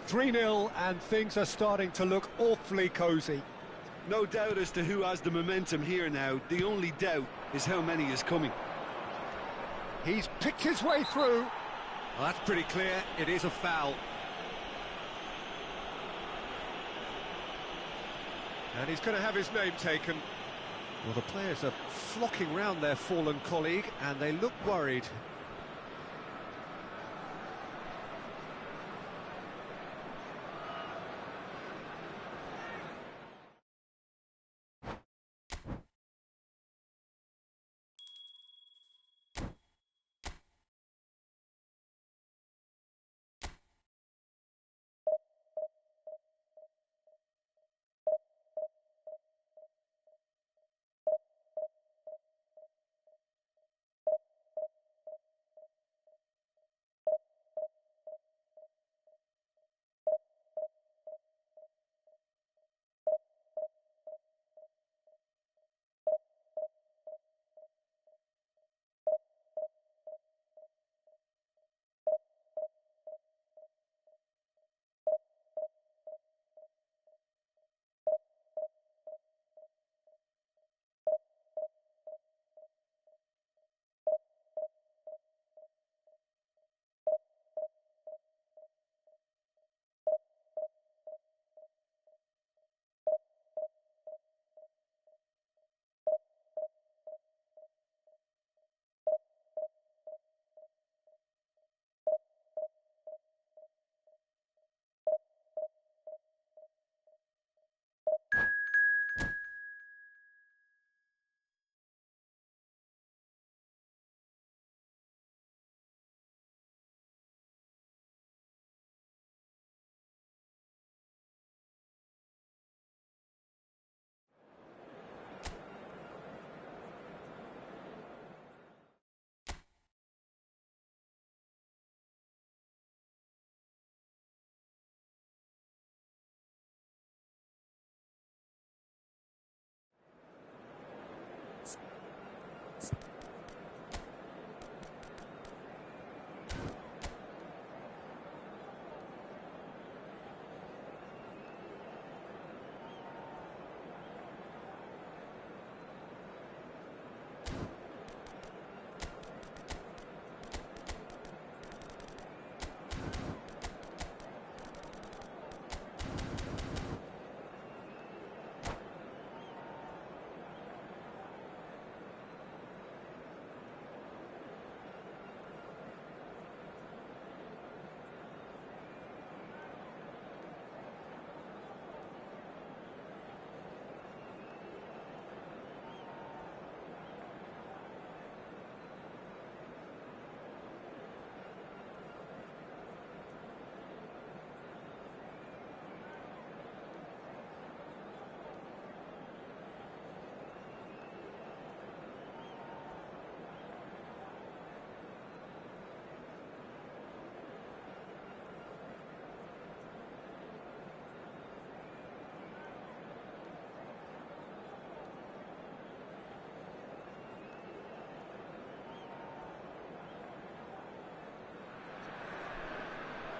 3-0, and things are starting to look awfully cosy. No doubt as to who has the momentum here now. The only doubt is how many is coming. He's picked his way through. Well, that's pretty clear. It is a foul. And he's going to have his name taken. Well, the players are flocking round their fallen colleague, and they look worried.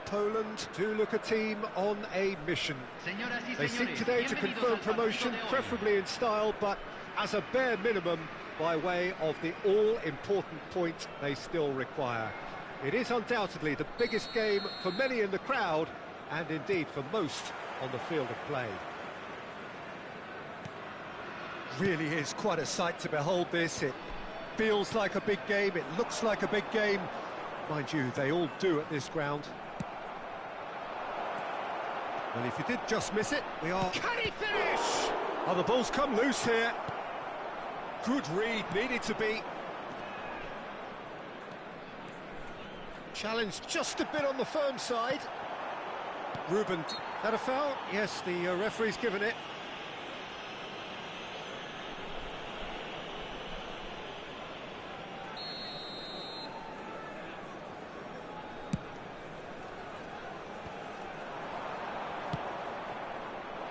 Poland do look a team on a mission. They seek today to confirm promotion, preferably in style, but as a bare minimum, by way of the all-important point they still require. It is undoubtedly the biggest game for many in the crowd, and indeed for most on the field of play. Really is quite a sight to behold this. It feels like a big game, it looks like a big game. Mind you, they all do at this ground. Well, if you did just miss it, we are... Can he finish? Oh, the ball's come loose here. Good read, needed to be. Challenge just a bit on the firm side. Ruben, that a foul? Yes, the referee's given it.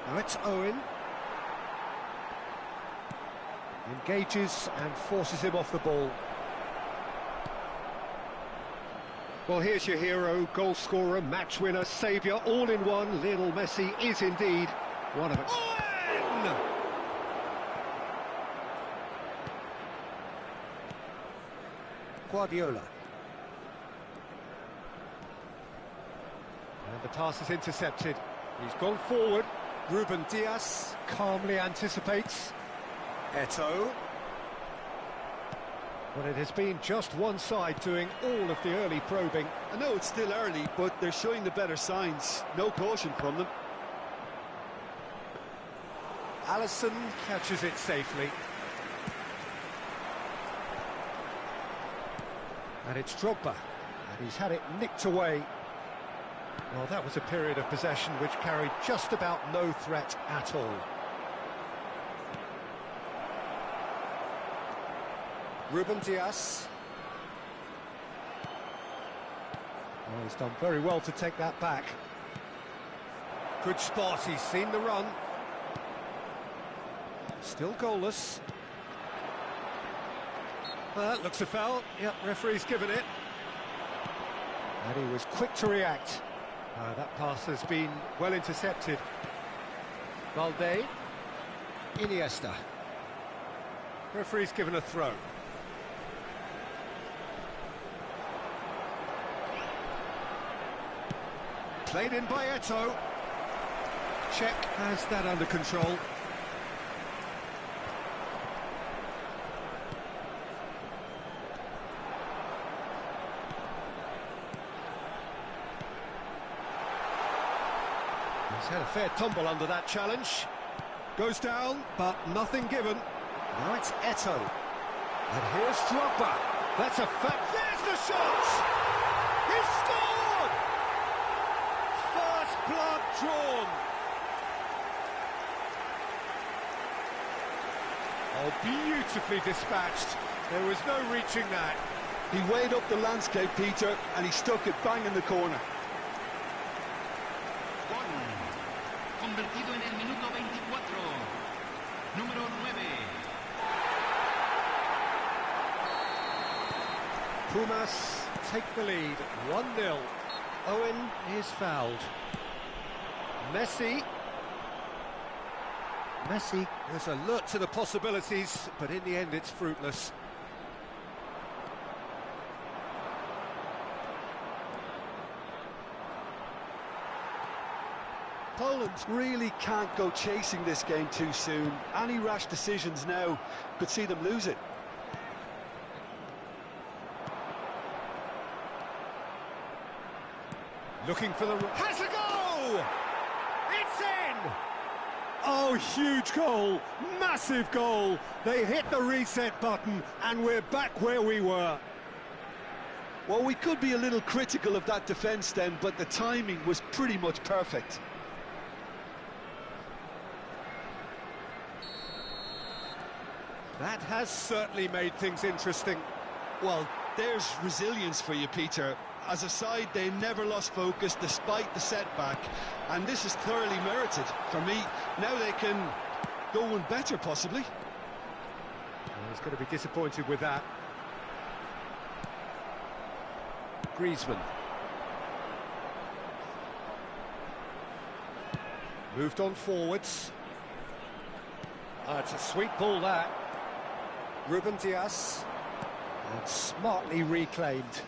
Now it's Owen. Engages and forces him off the ball. Well, here's your hero, goal scorer, match winner, saviour, all in one. Lionel Messi is indeed one of it. Owen! Guardiola. And the pass is intercepted. He's gone forward. Ruben Dias calmly anticipates. Eto'o. Well, it has been just one side doing all of the early probing. I know it's still early, but they're showing the better signs. No caution from them. Alisson catches it safely. And it's Drogba. And he's had it nicked away. Well, that was a period of possession which carried just about no threat at all. Ruben Dias. Oh, he's done very well to take that back. Good spot, he's seen the run. Still goalless. Well, that looks a foul. Yep, referee's given it. And he was quick to react. That pass has been well intercepted. Valde. Iniesta. Referee's given a throw. Played in by Eto'o. Czech has that under control. He's had a fair tumble under that challenge. Goes down, but nothing given. Now it's Eto'o. And here's Drogba. That's a fact. There's the shot! He scored! First blood drawn. Oh, beautifully dispatched. There was no reaching that. He weighed up the landscape, Peter, and he stuck it bang in the corner. Convertido en el minuto 24. Número 9. Pumas take the lead, 1-0. Owen is fouled. Messi is alert to the possibilities, but in the end it's fruitless. Poland really can't go chasing this game too soon. Any rash decisions now could see them lose it. Looking for the... has a goal! It's in! Oh, huge goal! Massive goal! They hit the reset button and we're back where we were. Well, we could be a little critical of that defence then, but the timing was pretty much perfect. That has certainly made things interesting. Well, there's resilience for you, Peter. As a side, they never lost focus despite the setback, and this is thoroughly merited. For me, now they can go one better, possibly. Well, he's going to be disappointed with that. Griezmann. Moved on forwards. It's a sweet ball, that. Ruben Dias. And smartly reclaimed.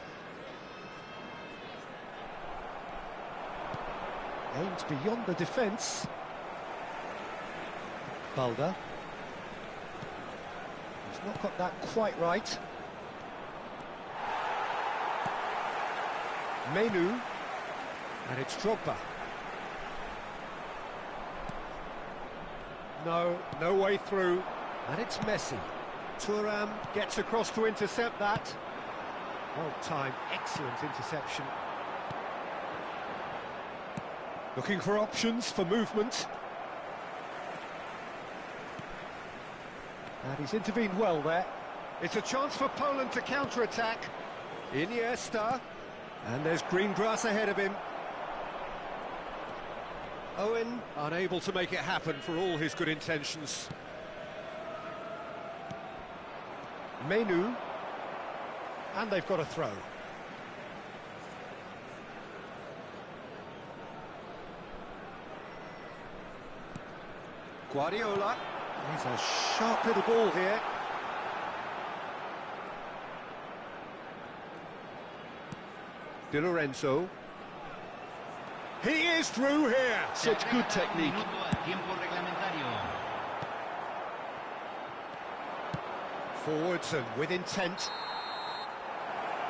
Aimed beyond the defence. Balda. He's not got that quite right. Menu. And it's Drogba. No way through. And it's Messi. Thuram gets across to intercept that. Well timed, excellent interception. Looking for options for movement. And he's intervened well there. It's a chance for Poland to counter-attack. Iniesta. And there's green grass ahead of him. Owen unable to make it happen for all his good intentions. Menu. And they've got a throw. Guardiola. He's a sharp little ball here. Di Lorenzo. He is through here. Such good technique. Forwards and with intent.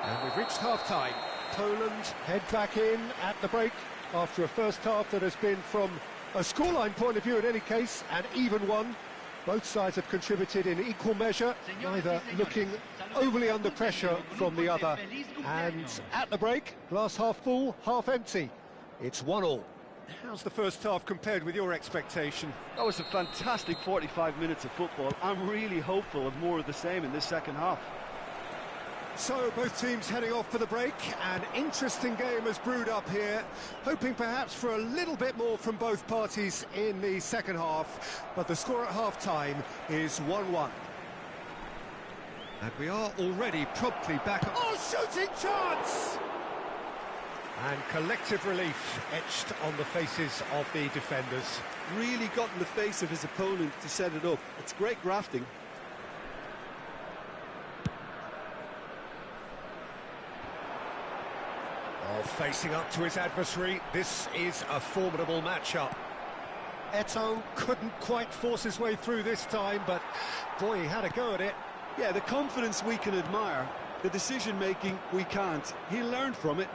And we've reached half-time. Poland head back in at the break after a first half that has been, from a scoreline point of view in any case, an even one. Both sides have contributed in equal measure, neither looking overly under pressure from the other. And at the break, glass half full, half empty. It's 1-1. How's the first half compared with your expectation? That was a fantastic 45 minutes of football. I'm really hopeful of more of the same in this second half. So, both teams heading off for the break. An interesting game has brewed up here, hoping perhaps for a little bit more from both parties in the second half. But the score at half-time is 1-1. And we are already promptly back. Oh, shooting chance! And collective relief etched on the faces of the defenders. Really got in the face of his opponent to set it up. It's great grafting. Oh, facing up to his adversary, this is a formidable matchup. Eto'o couldn't quite force his way through this time, but boy, he had a go at it. Yeah, the confidence we can admire, the decision-making we can't. He learned from it.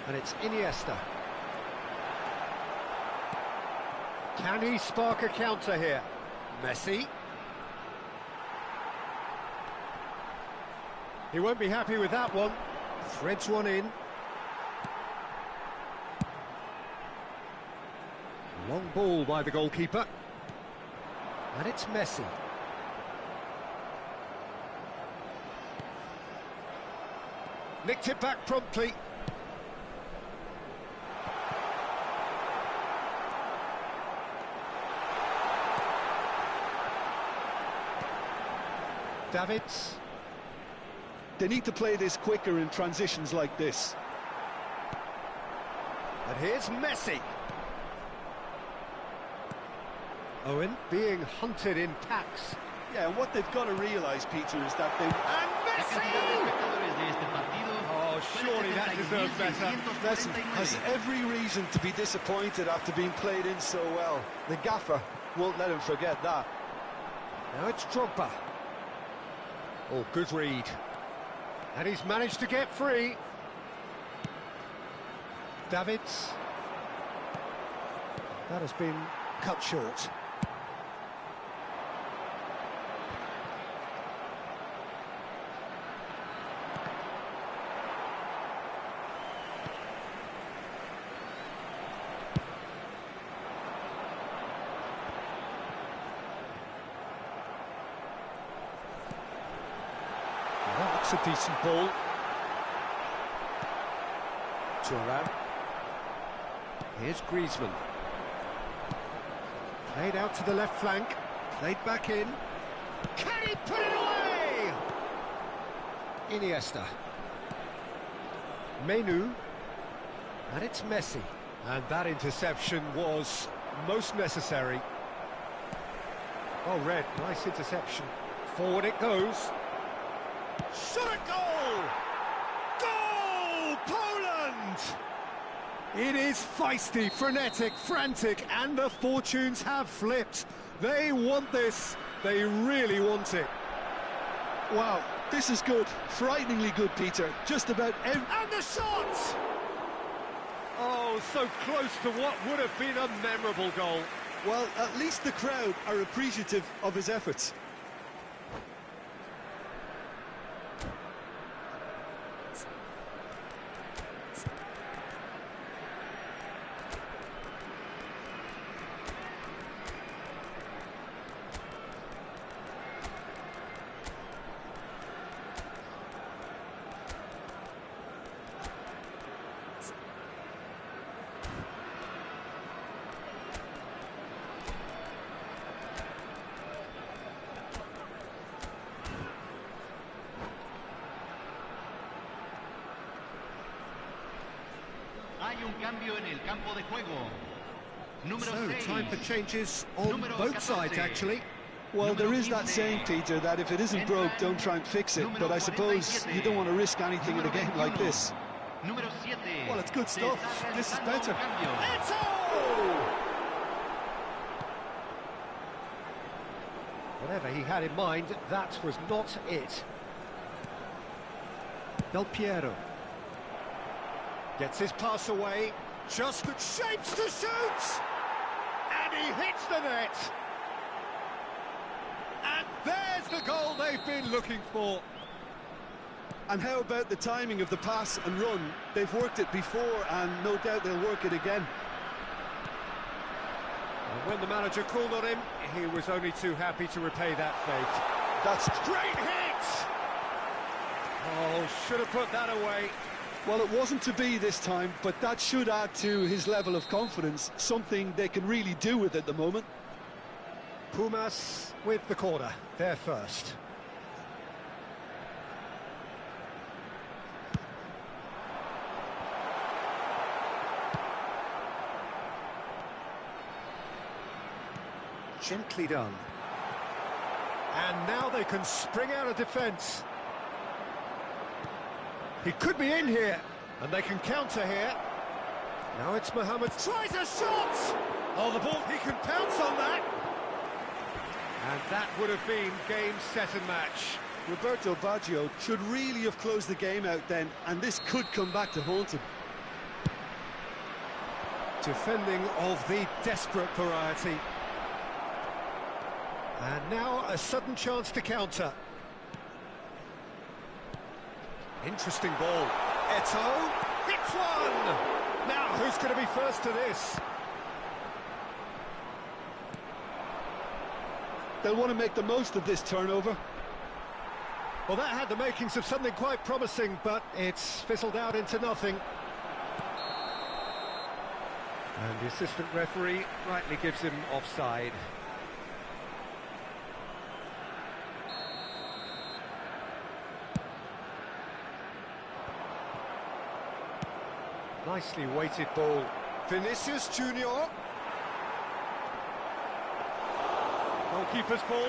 And it's Iniesta. Can he spark a counter here? Messi. He won't be happy with that one. Threads one in. Long ball by the goalkeeper. And it's Messi. Nicked it back promptly. Davids. They need to play this quicker in transitions like this. And here's Messi. Owen being hunted in packs. Yeah, and what they've got to realise, Peter, is that they... And Messi! Oh, surely that deserves better. Messi has every reason to be disappointed after being played in so well. The gaffer won't let him forget that. Now it's Drogba. Oh, good read. And he's managed to get free. Davids. That has been cut short. That looks a decent ball. Thuram. Here's Griezmann. Played out to the left flank. Played back in. Can he put it away? Iniesta. Menu. And it's Messi. And that interception was most necessary. Oh, Red, nice interception. Forward it goes. Shot a goal! Goal! Poland! It is feisty, frenetic, frantic, and the fortunes have flipped. They want this. They really want it. Wow, this is good. Frighteningly good, Peter. Just about every... And the shot! Oh, so close to what would have been a memorable goal. Well, at least the crowd are appreciative of his efforts. Hay un cambio en el campo de juego. Número So, 6. time for changes on both sides, actually. Well, there is that saying, Peter, that if it isn't broke, don't try and fix it. But I suppose you don't want to risk anything in a game like this. Número 7. Well, it's good stuff. This is better. Whatever he had in mind, that was not it. Del Piero. Gets his pass away. Just the shapes to shoot! And he hits the net! And there's the goal they've been looking for. And how about the timing of the pass and run? They've worked it before, and no doubt they'll work it again. And when the manager called on him, he was only too happy to repay that fate. That's Great hit! Oh, should have put that away. Well, it wasn't to be this time, but that should add to his level of confidence, something they can really do with at the moment. Pumas with the corner, they're first. Gently done. And now they can spring out of defence. He could be in here, and they can counter here. Now it's Mohamed, tries a shot! Oh, the ball, he can pounce on that! And that would have been game, set and match. Roberto Baggio should really have closed the game out then, and this could come back to haunt him. Defending of the desperate variety. And now a sudden chance to counter. Interesting ball. Eto'o hits one! Now, who's going to be first to this? They'll want to make the most of this turnover. Well, that had the makings of something quite promising, but it's fizzled out into nothing. And the assistant referee rightly gives him offside. Nicely weighted ball. Vinicius Junior. Goalkeeper's ball.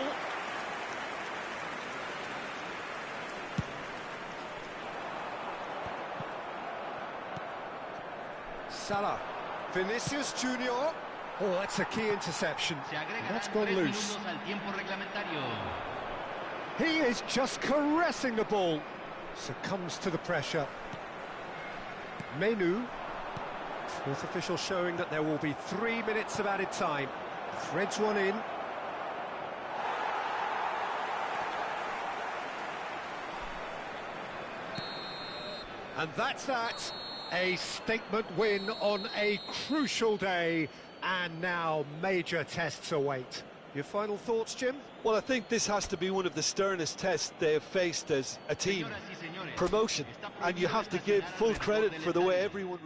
Salah. Vinicius Junior. Oh, that's a key interception. That's gone loose. He is just caressing the ball. Succumbs to the pressure. Menu. Fourth official showing that there will be 3 minutes of added time. Threads one in. And that's that. A statement win on a crucial day. And now major tests await. Your final thoughts, Jim? Well, I think this has to be one of the sternest tests they have faced as a team. Promotion. And you have to give full credit for the way everyone...